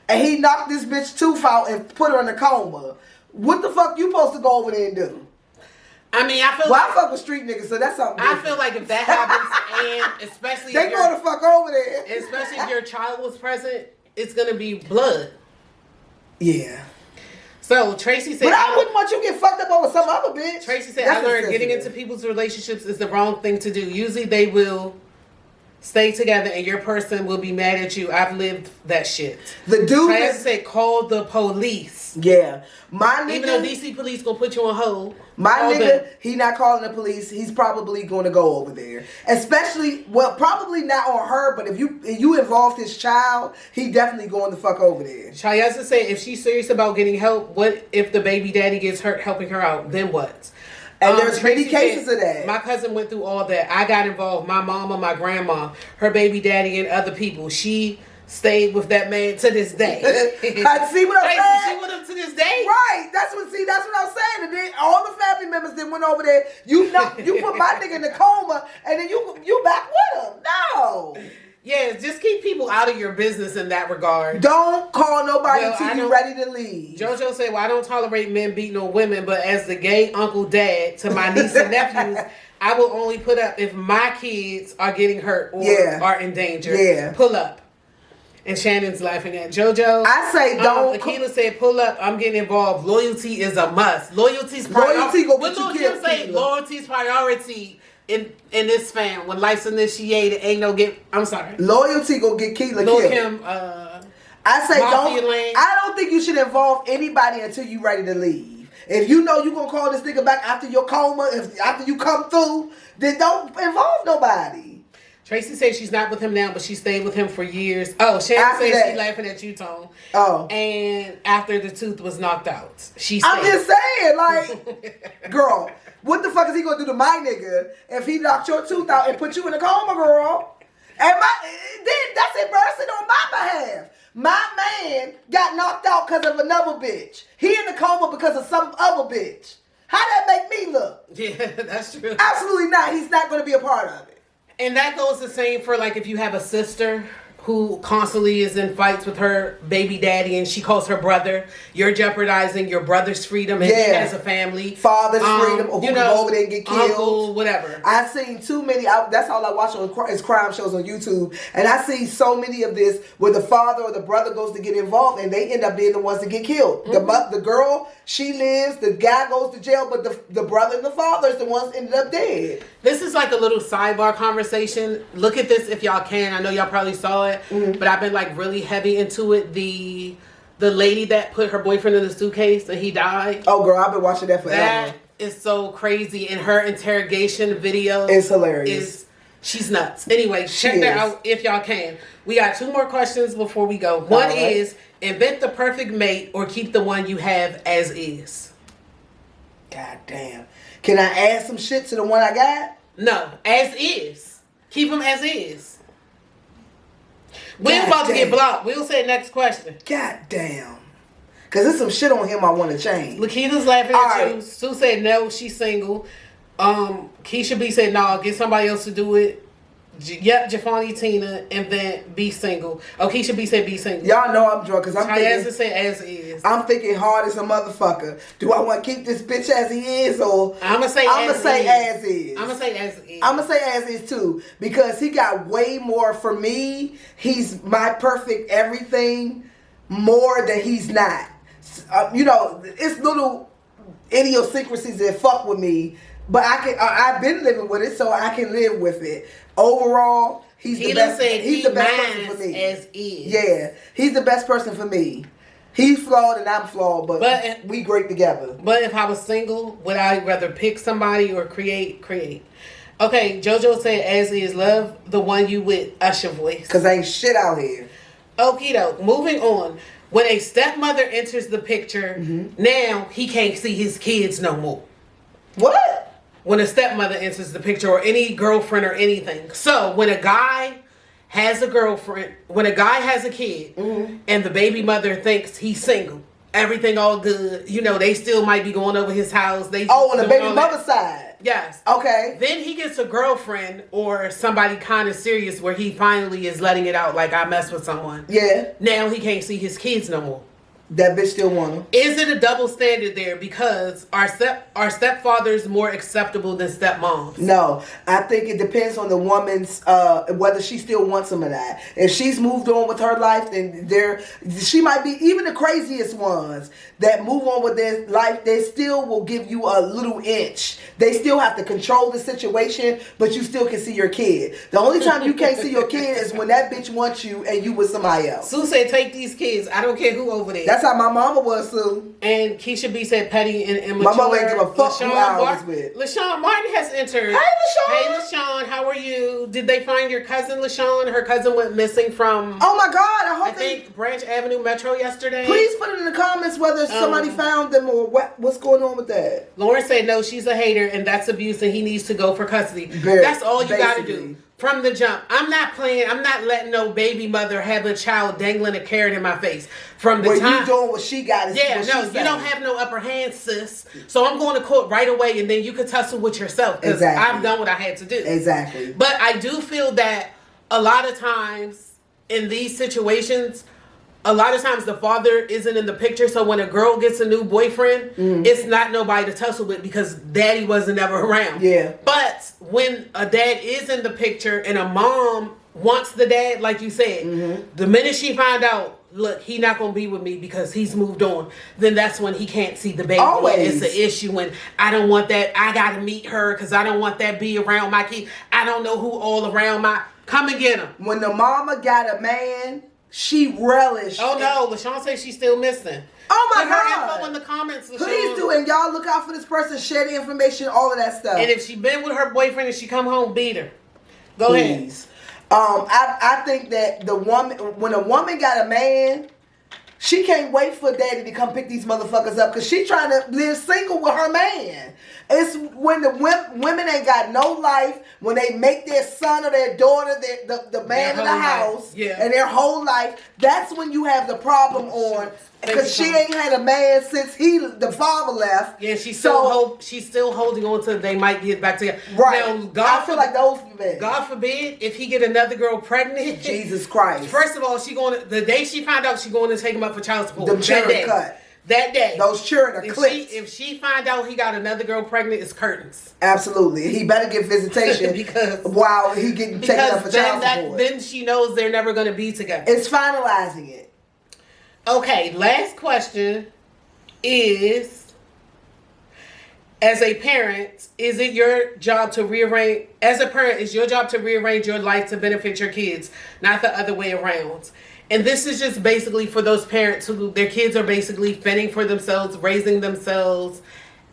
and he knocked this bitch tooth out and put her in a coma, what the fuck you supposed to go over there and do? I mean, I feel I fuck with street niggas, so that's something different. I feel like if that happens, and especially they go the fuck over there, especially if your child was present, it's gonna be blood. Yeah. So Tracy said, but I wouldn't want you to get fucked up over some other bitch. Tracy said, I learned getting into people's relationships is the wrong thing to do. Usually they will stay together and your person will be mad at you. I've lived that shit. The dude Tracy said, call the police. Yeah. My nigga, even though DC police gonna put you on hold. My nigga, he not calling the police. He's probably going to go over there. Especially, well, probably not on her, but if you involved his child, he definitely going the fuck over there. Chayaza said, if she's serious about getting help, what if the baby daddy gets hurt helping her out? Then what? And there's many cases of that. My cousin went through all that. I got involved. My mama, my grandma, her baby daddy, and other people. She stayed with that man to this day. I see what I'm saying. She with him to this day. Right. That's what I'm saying. And then all the family members that went over there. You put my nigga in the coma, and then you back with him. No. Yeah, just keep people out of your business in that regard. Don't call nobody until you're ready to leave. JoJo said, well, I don't tolerate men beating on women, but as the gay uncle dad to my niece and nephews, I will only put up if my kids are getting hurt or are in danger. Yeah. Pull up. And Shannon's laughing at JoJo. I say don't. Akila said, pull up. I'm getting involved. Loyalty is a must. Loyalty's priority. Loyalty go get you killed. Say loyalty's priority. In this fam, when life's initiated, ain't no get. I'm sorry. Loyalty go get Keela killed. Him, I say don't. I don't think you should involve anybody until you ready to leave. If you know you gonna call this nigga back after your coma, after you come through, then don't involve nobody. Tracy says she's not with him now, but she stayed with him for years. Oh, Shannon says she's laughing at you, Tone. Oh. And after the tooth was knocked out, she stayed. I'm just saying, like, girl, what the fuck is he gonna do to my nigga if he knocked your tooth out and put you in a coma, girl? And then that's embarrassing on my behalf. My man got knocked out because of another bitch. He in a coma because of some other bitch. How that make me look? Yeah, that's true. Absolutely not. He's not gonna be a part of it. And that goes the same for like if you have a sister who constantly is in fights with her baby daddy and she calls her brother, you're jeopardizing your brother's freedom and as a family. Father's freedom, or who can go over there and get killed. Uncle, whatever. I've seen too many, that's all I watch is crime shows on YouTube. And I see so many of this where the father or the brother goes to get involved and they end up being the ones that get killed. Mm-hmm. The girl, she lives, the guy goes to jail, but the brother and the father is the ones ended up dead. This is like a little sidebar conversation. Look at this if y'all can. I know y'all probably saw it. Mm-hmm. But I've been like really heavy into it. The lady that put her boyfriend in the suitcase and he died. Oh girl, I've been watching that forever. That is so crazy. And her interrogation video is hilarious. She's nuts. Anyway, check that out if y'all can. We got 2 more questions before we go. One is, invent the perfect mate or keep the one you have as is. God damn. Can I add some shit to the one I got? No, as is. Keep them as is. We're about to get blocked. We'll say next question. God damn. Because there's some shit on him I want to change. Lakita's laughing at you. Sue said no, she's single. Keisha B said no, get somebody else to do it. Jafani Tina, and then be single. Oh, Keisha B said be single. Y'all know I'm drunk because I'm thinking. Say as is. I'm thinking hard as a motherfucker. Do I want to keep this bitch as he is, or I'm gonna say as is. I'm gonna say as is. I'm gonna say as is too, because he got way more for me. He's my perfect everything more than he's not. It's little idiosyncrasies that fuck with me, but I've been living with it, so I can live with it. Overall, he's the best. He's the best person for me. As is. Yeah, he's the best person for me. He's flawed and I'm flawed, but we great together. But if I was single, would I rather pick somebody or create? Okay, JoJo said as is. Love the one you with. Usher voice. Cause ain't shit out here. Okie doke. Moving on. When a stepmother enters the picture, now he can't see his kids no more. What? When a stepmother enters the picture, or any girlfriend or anything. So when a guy has a girlfriend, when a guy has a kid, and the baby mother thinks he's single, everything all good, they still might be going over his house. On the baby mother's side. Yes. Okay. Then he gets a girlfriend or somebody kind of serious where he finally is letting it out, like I messed with someone. Yeah. Now he can't see his kids no more. That bitch still want him. Is it a double standard there because our stepfathers more acceptable than stepmoms? No, I think it depends on the woman's whether she still wants him or not. If she's moved on with her life, then she might be, even the craziest ones that move on with their life, they still will give you a little inch. They still have to control the situation, but you still can see your kid. The only time you can't see your kid is when that bitch wants you and you with somebody else. Sue said, take these kids. I don't care who over there. That's how my mama was, Sue. And Keisha B said petty and immature. My mama ain't give a fuck who I was with. LaShawn Martin has entered. Hey, LaShawn. Hey, LaShawn. How are you? Did they find your cousin, LaShawn? Her cousin went missing from... Oh, my God. I think Branch Avenue Metro yesterday. Please put it in the comments whether somebody found them or what's going on with that. Lauren said, no, she's a hater, and that's abuse, and he needs to go for custody. That's all you got to do. From the jump. I'm not letting no baby mother have a child dangling a carrot in my face. From the time you doing what she got is you don't have no upper hand, sis. So I'm going to court right away, and then you can tussle with yourself because I've done what I had to do. Exactly. But I do feel that a lot of times in these situations, a lot of times the father isn't in the picture, so when a girl gets a new boyfriend, it's not nobody to tussle with because daddy wasn't ever around. Yeah. But when a dad is in the picture and a mom wants the dad, like you said, the minute she find out, look, he not going to be with me because he's moved on, then that's when he can't see the baby. Always. It's an issue and I don't want that. I got to meet her because I don't want that be around my kid. I don't know who all around my... Come and get him. When the mama got a man... She relished. Oh no, LaShawn says she's still missing. Oh my Put God. her info in the comments, LaShawn. Please do, and y'all look out for this person, share the information, all of that stuff. And if she been with her boyfriend and she come home, beat her. Go ahead. I think that when a woman got a man, she can't wait for daddy to come pick these motherfuckers up because she trying to live single with her man. It's when the women ain't got no life, when they make their son or their daughter the man of the house and their whole life, that's when you have the problem on. Because she ain't had a man since the father left. Yeah, she's still holding on to they might get back together. Right. Now, I feel like those men. God forbid if he get another girl pregnant. Jesus Christ. First of all, the day she found out she going to take him up for child support. Them children cut. That day. Those children are clipped. If she find out he got another girl pregnant, it's curtains. Absolutely. He better get visitation while he getting taken up for child support. Then she knows they're never going to be together. It's finalizing it. Okay, last question is, as a parent, is it your job to rearrange, as a parent, is your job to rearrange your life to benefit your kids, not the other way around? And this is just basically for those parents who their kids are basically fending for themselves, raising themselves,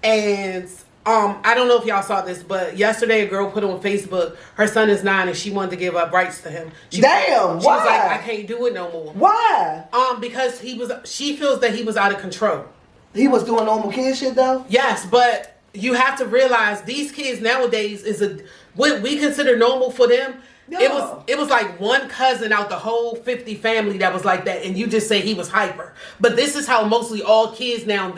and I don't know if y'all saw this, but yesterday a girl put on Facebook her son is 9 and she wanted to give up rights to him. She Damn, was why? like, I can't do it no more. Why? Because she feels that he was out of control. He was doing normal kid shit though? Yes, but you have to realize these kids nowadays what we consider normal for them. No. It was like one cousin out the whole 50 family that was like that, and you just say he was hyper. But this is how mostly all kids now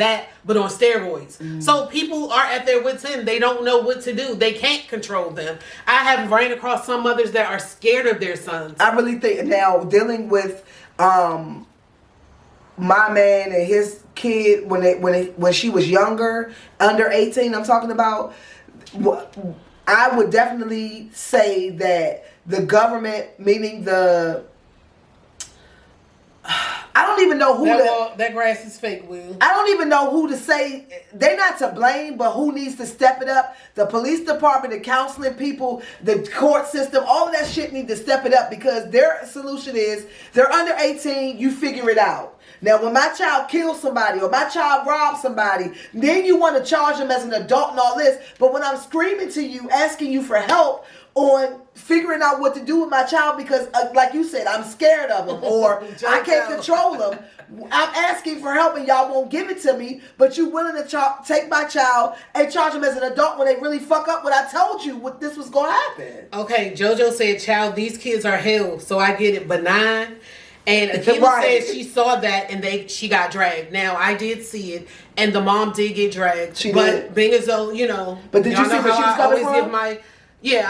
but on steroids. So people are at their wits' end. They don't know what to do. They can't control them. I have ran across some mothers that are scared of their sons. I really think now dealing with my man and his kid when she was younger, under 18, I'm talking about. I would definitely say that the government, meaning I don't even know who that grass is fake, Will. I don't even know who to say. They're not to blame, but who needs to step it up? The police department, the counseling people, the court system, all of that shit need to step it up, because their solution is they're under 18, you figure it out. Now, when my child kills somebody or my child robs somebody, then you want to charge them as an adult and all this. But when I'm screaming to you, asking you for help on figuring out what to do with my child because, like you said, I'm scared of him or I can't control him, I'm asking for help and y'all won't give it to me, but you willing to take my child and charge him as an adult when they really fuck up when I told you what this was going to happen. Okay, JoJo said, child, these kids are hell, so I get it, benign. And Akilah said she saw that and she got dragged. Now, I did see it, and the mom did get dragged. But being as though, But did you see where she was coming from? I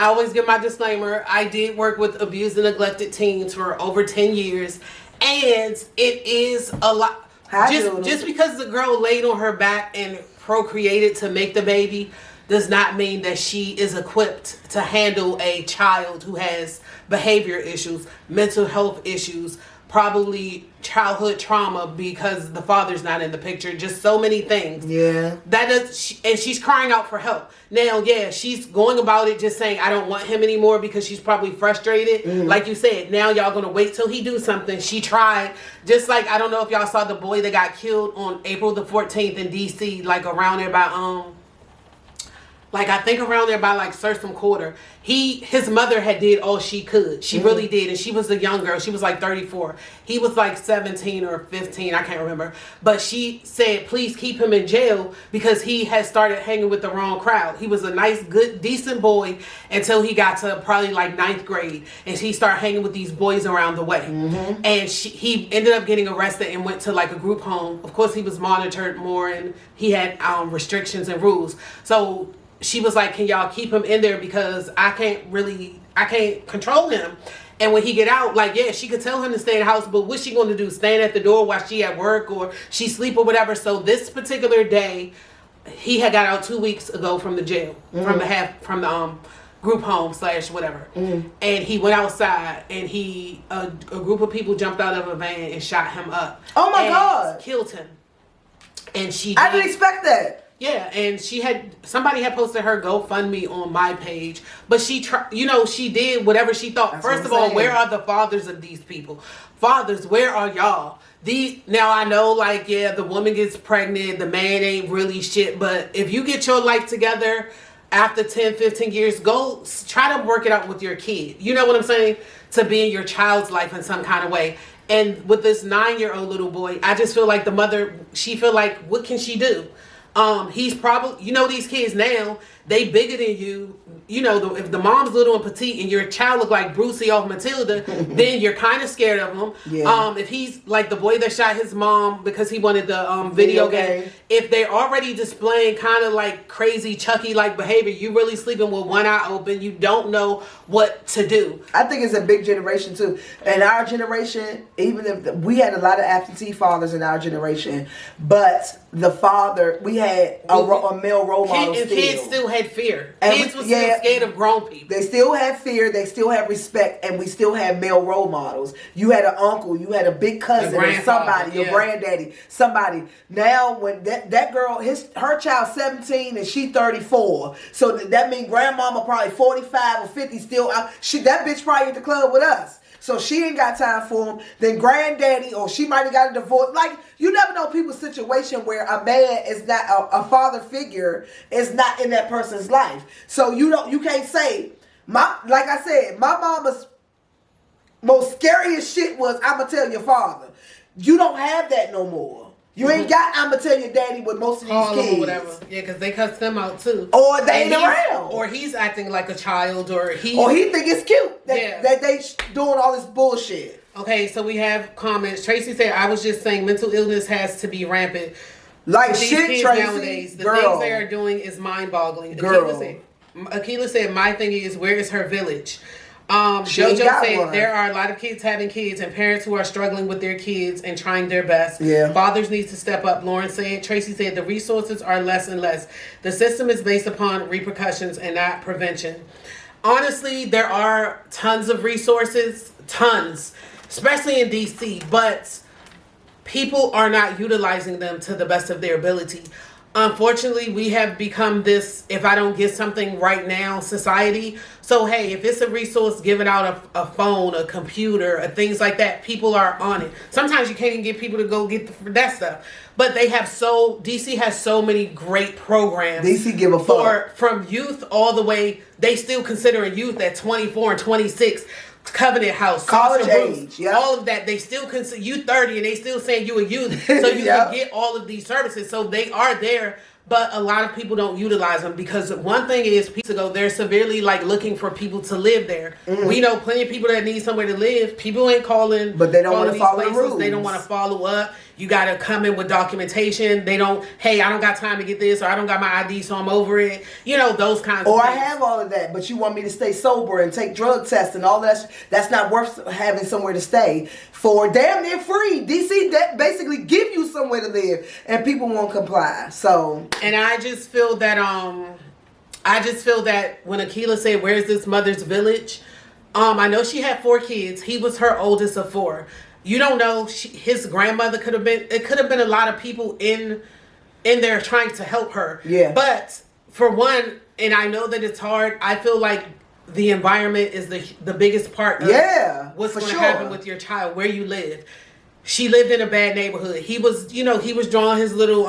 always give my disclaimer. I did work with abused and neglected teens for over 10 years. And it is a lot. Just because the girl laid on her back and procreated to make the baby does not mean that she is equipped to handle a child who has behavior issues, mental health issues, probably childhood trauma because the father's not in the picture. Just so many things. Yeah. And she's crying out for help. Now, yeah, she's going about it just saying, I don't want him anymore because she's probably frustrated. Like you said, now y'all going to wait till he do something. She tried. Just like, I don't know if y'all saw the boy that got killed on April the 14th in D.C., like around there by, I think around there by Sursum Quarter. His mother had did all she could. She really did. And she was a young girl. She was 34. He was 17 or 15. I can't remember. But she said, please keep him in jail because he had started hanging with the wrong crowd. He was a nice, good, decent boy until he got to probably 9th grade. And he started hanging with these boys around the way. And he ended up getting arrested and went to a group home. Of course, he was monitored more and he had restrictions and rules. So she was like, can y'all keep him in there because I can't control him. And when he get out, she could tell him to stay in the house, but what's she going to do? Stand at the door while she at work or she sleep or whatever. So this particular day, he had got out 2 weeks ago from the jail, from the group home / whatever. And he went outside and a group of people jumped out of a van and shot him up. Oh my God. Killed him. And I didn't expect that. Yeah, and somebody had posted her GoFundMe on my page, but she did whatever she thought. First of all, where are the fathers of these people? Fathers, where are y'all? Now I know, the woman gets pregnant, the man ain't really shit, but if you get your life together after 10, 15 years, go try to work it out with your kid. You know what I'm saying? To be in your child's life in some kind of way. And with this 9-year-old little boy, I just feel like the mother, she feel like, what can she do? He's probably, these kids now, they bigger than you. If the mom's little and petite and your child look like Brucey off Matilda, then you're kind of scared of him. Yeah. If he's like the boy that shot his mom because he wanted the video game, if they're already displaying kind of crazy Chucky-like behavior, you really sleeping with one eye open. You don't know what to do. I think it's a big generation too. In our generation, even if we had a lot of absentee fathers in our generation, but the father, we had a male role model still. Kids still had fear. Kids were still scared of grown people. They still had fear. They still had respect, and we still had male role models. You had an uncle. You had a big cousin or somebody, your granddaddy, somebody. Now, when that girl, her child's 17 and she 34, so that means grandmama probably 45 or 50 still out. That bitch probably at the club with us. so she ain't got time for him. Then granddaddy, or she might have got a divorce. Like, you never know people's situation where a man is not a father figure is not in that person's life. So you can't say like I said, my mama's most scariest shit was, I'm gonna tell your father. You don't have that no more. You ain't got, I'm gonna tell your daddy with most of these kids. Or whatever. Yeah, because they cuss them out too. Or they ain't around. Or he's acting like a child, or he think it's cute that they doing all this bullshit. Okay, so we have comments. Tracy said, I was just saying mental illness has to be rampant. Like these shit, kids Tracy. Nowadays, the girl. things they are doing is mind-boggling. Akila said, my thing is, where is her village? JoJo said there are a lot of kids having kids and parents who are struggling with their kids and trying their best. Yeah. Fathers need to step up. Lauren said. Tracy said the resources are less and less. The system is based upon repercussions and not prevention. Honestly, there are tons of resources, tons, especially in DC, but people are not utilizing them to the best of their ability. Unfortunately, we have become this, if I don't get something right now, society. So, hey, if it's a resource, giving out a phone, a computer, things like that, people are on it. Sometimes you can't even get people to go get that stuff. But DC has so many great programs. DC give a fuck. From youth all the way, they still consider a youth at 24 and 26. Covenant House, college age, yeah, all of that. They still consider you 30, and they still saying you a youth, so you can get all of these services. So they are there, but a lot of people don't utilize them because one thing is, people ago they're severely looking for people to live there. We know plenty of people that need somewhere to live. People ain't calling, but they don't want to follow the rules. They don't want to follow up. You got to come in with documentation. They don't, hey, I don't got time to get this, or I don't got my ID, so I'm over it. You know, those kinds of things. Or I have all of that, but you want me to stay sober and take drug tests and all that. That's not worth having somewhere to stay for damn near free. DC basically give you somewhere to live, and people won't comply. So, and I just feel that when Akila said, "Where's this mother's village?" I know she had 4 kids. He was her oldest of 4. You don't know, his grandmother could have been. It could have been a lot of people in there trying to help her. Yeah. But for one, and I know that it's hard. I feel like the environment is the biggest part of what's going to happen with your child, where you live. She lived in a bad neighborhood. He was drawing his little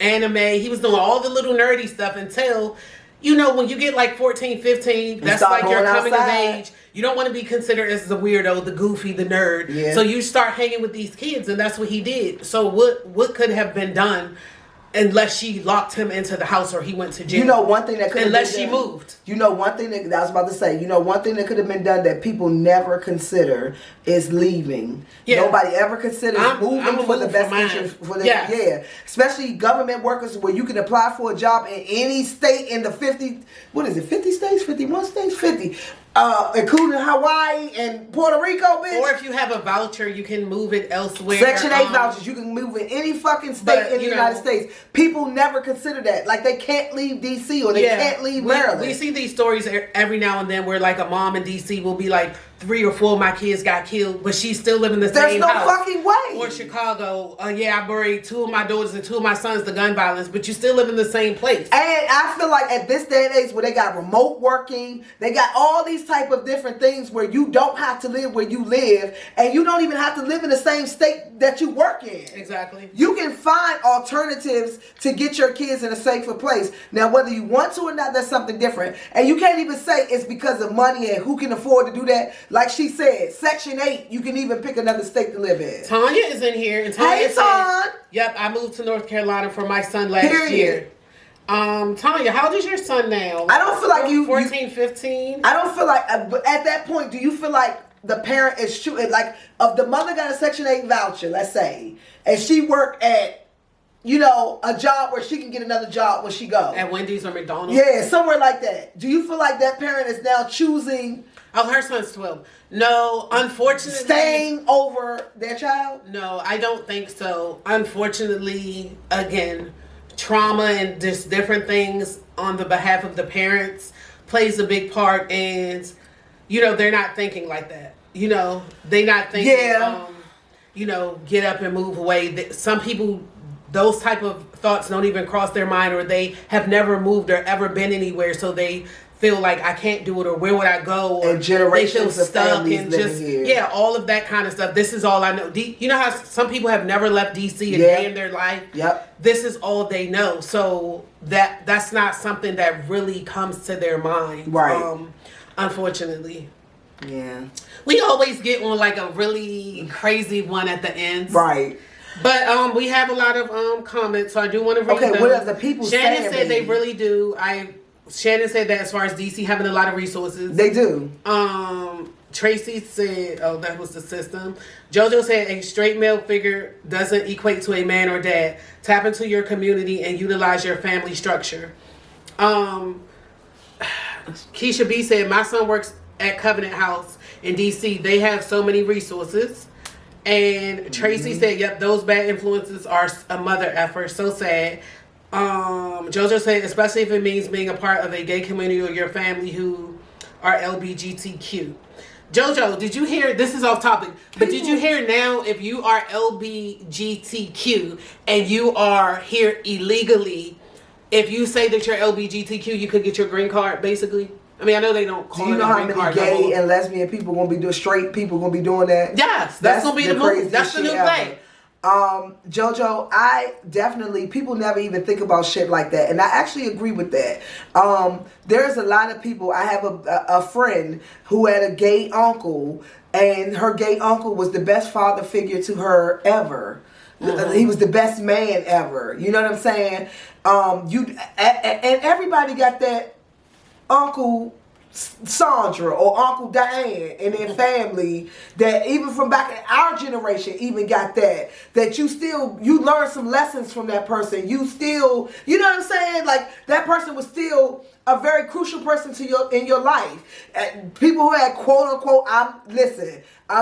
anime. He was doing all the little nerdy stuff until, when you get 14, 15, that's you're coming of age. You don't want to be considered as the weirdo, the goofy, the nerd. Yeah. So you start hanging with these kids, and that's what he did. So what could have been done unless she locked him into the house or he went to jail? One thing that could have been done. Unless she moved. One thing that I was about to say, one thing that could have been done that people never consider is leaving. Yeah. Nobody ever considers moving for the best interest for the especially government workers, where you can apply for a job in any state in the 50 states, 51 states, 50. Including Hawaii and Puerto Rico, bitch. Or if you have a voucher, you can move it elsewhere. Section 8 vouchers, you can move in any fucking state in the United States. People never consider that. They can't leave DC or they can't leave Maryland. We see these stories every now and then where a mom in DC will be 3 or 4 of my kids got killed, but she's still living in the same house. There's no fucking way. Or Chicago, I buried 2 of my daughters and 2 of my sons to gun violence, but you still live in the same place. And I feel like at this day and age where they got remote working, they got all these type of different things where you don't have to live where you live, and you don't even have to live in the same state that you work in. Exactly. You can find alternatives to get your kids in a safer place. Now, whether you want to or not, that's something different. And you can't even say it's because of money and who can afford to do that. Like she said, Section 8, you can even pick another state to live in. Tanya is in here. And Tanya said, yep, I moved to North Carolina for my son last year. Tanya, how old is your son now? I don't feel like 14, 15? I don't feel like, but at that point, do you feel like the parent is shooting, if the mother got a Section 8 voucher, let's say, and she worked at, a job where she can get another job when she go. At Wendy's or McDonald's? Yeah, somewhere like that. Do you feel like that parent is now choosing... Oh, her son's 12. No, unfortunately... Staying over their child? No, I don't think so. Unfortunately, again, trauma and just different things on the behalf of the parents plays a big part, and, they're not thinking like that. They're not thinking, get up and move away. Some people... Those type of thoughts don't even cross their mind, or they have never moved or ever been anywhere, so they feel like I can't do it, or where would I go, or and generations they feel stuck, of and just here. all of that kind of stuff. This is all I know. You know how some people have never left DC a day in their life? Yep. This is all they know, so that's not something that really comes to their mind, right? Unfortunately. Yeah. We always get on like a really crazy one at the end, right? But we have a lot of comments, so I do want to read them. Okay, what are the people Shannon saying? Said they really do. Shannon said that as far as DC having a lot of resources, they do. Tracy said, "Oh, that was the system." JoJo said, "A straight male figure doesn't equate to a man or dad. Tap into your community and utilize your family structure." Keisha B said, "My son works at Covenant House in DC. They have so many resources." And Tracy said, "Yep, those bad influences are a mother effort. So sad." JoJo said, "Especially if it means being a part of a gay community or your family who are LGBTQ." JoJo, did you hear? This is off topic, but did you hear now? If you are LGBTQ and you are here illegally, if you say that you're LGBTQ, you could get your green card. Basically, I mean, I know they don't call it a green card. Do you know how many gay and lesbian people gonna be doing? Straight people gonna be doing that? Yes, that's gonna be the move. That's the new thing. JoJo, I definitely, people never even think about shit like that, and I actually agree with that. There's a lot of people. I have a friend who had a gay uncle, and her gay uncle was the best father figure to her ever. Mm-hmm. He was the best man ever. You know what I'm saying? And everybody got that Uncle Sandra or Uncle Diane and their family that even from back in our generation even got that you learn some lessons from that person. You know what I'm saying? Like that person was still a very crucial person in your life. People who had quote unquote, I'm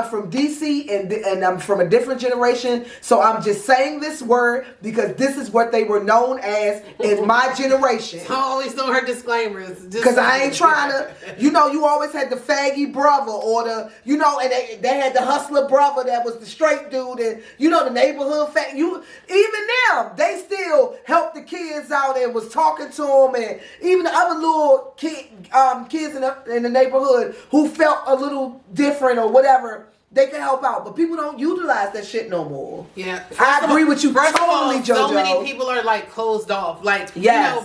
from DC and I'm from a different generation, so I'm just saying this word because this is what they were known as in my generation. I always know her disclaimers. Because I ain't trying to, you always had the faggy brother or and they had the hustler brother that was the straight dude and, the neighborhood even now, they still helped the kids out and was talking to them, and even the other little kids in the neighborhood who felt a little different or whatever, they can help out. But people don't utilize that shit no more. Yeah. I agree with you totally, JoJo. So many people are like closed off. Like,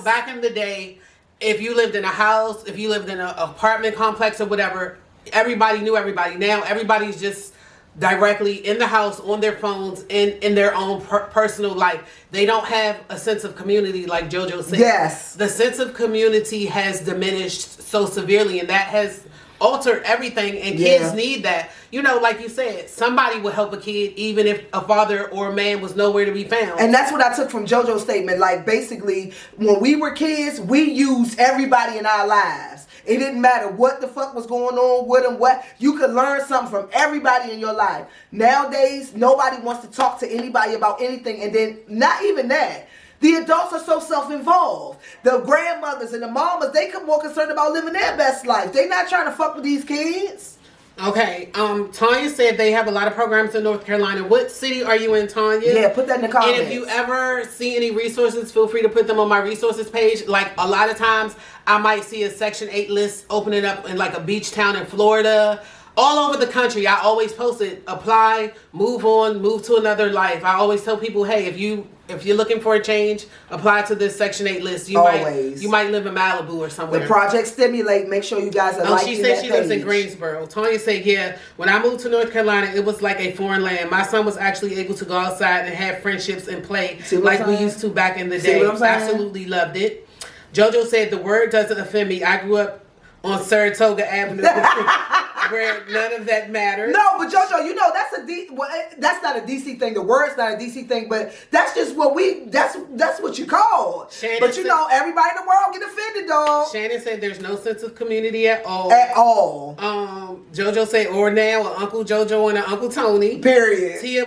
back in the day, if you lived in a house, if you lived in an apartment complex or whatever, everybody knew everybody. Now everybody's just directly in the house on their phones in their own personal life. They don't have a sense of community, like JoJo said. Yes. The sense of community has diminished so severely, and that has altered everything, and kids need that. Like you said, somebody would help a kid even if a father or a man was nowhere to be found. And that's what I took from JoJo's statement. Like, basically, when we were kids, we used everybody in our lives. It didn't matter what the fuck was going on with them, you could learn something from everybody in your life. Nowadays, nobody wants to talk to anybody about anything, and then not even that. The adults are so self-involved. The grandmothers and the mamas, they come more concerned about living their best life. They not trying to fuck with these kids. Okay. Tanya said they have a lot of programs in North Carolina. What city are you in, Tanya? Yeah, put that in the comments. And if you ever see any resources, feel free to put them on my resources page. Like, a lot of times, I might see a Section 8 list opening up in like a beach town in Florida. All over the country, I always post it. Apply, move on, move to another life. I always tell people, hey, if you're looking for a change, apply to this Section 8 list. You might live in Malibu or somewhere. The Project Stimulate, make sure you guys are liking that page. She said she lives in Greensboro. Tanya said, yeah, when I moved to North Carolina, it was like a foreign land. My son was actually able to go outside and have friendships and play like we used to back in the day. Absolutely loved it. JoJo said, the word doesn't offend me. I grew up on Saratoga Avenue where none of that matters. No, but JoJo, that's not a DC thing. The word's not a DC thing, but that's just what that's what you call it. But everybody in the world get offended, dog. Shannon said there's no sense of community at all. At all. JoJo said, or now, an Uncle JoJo and an Uncle Tony. Period. Tia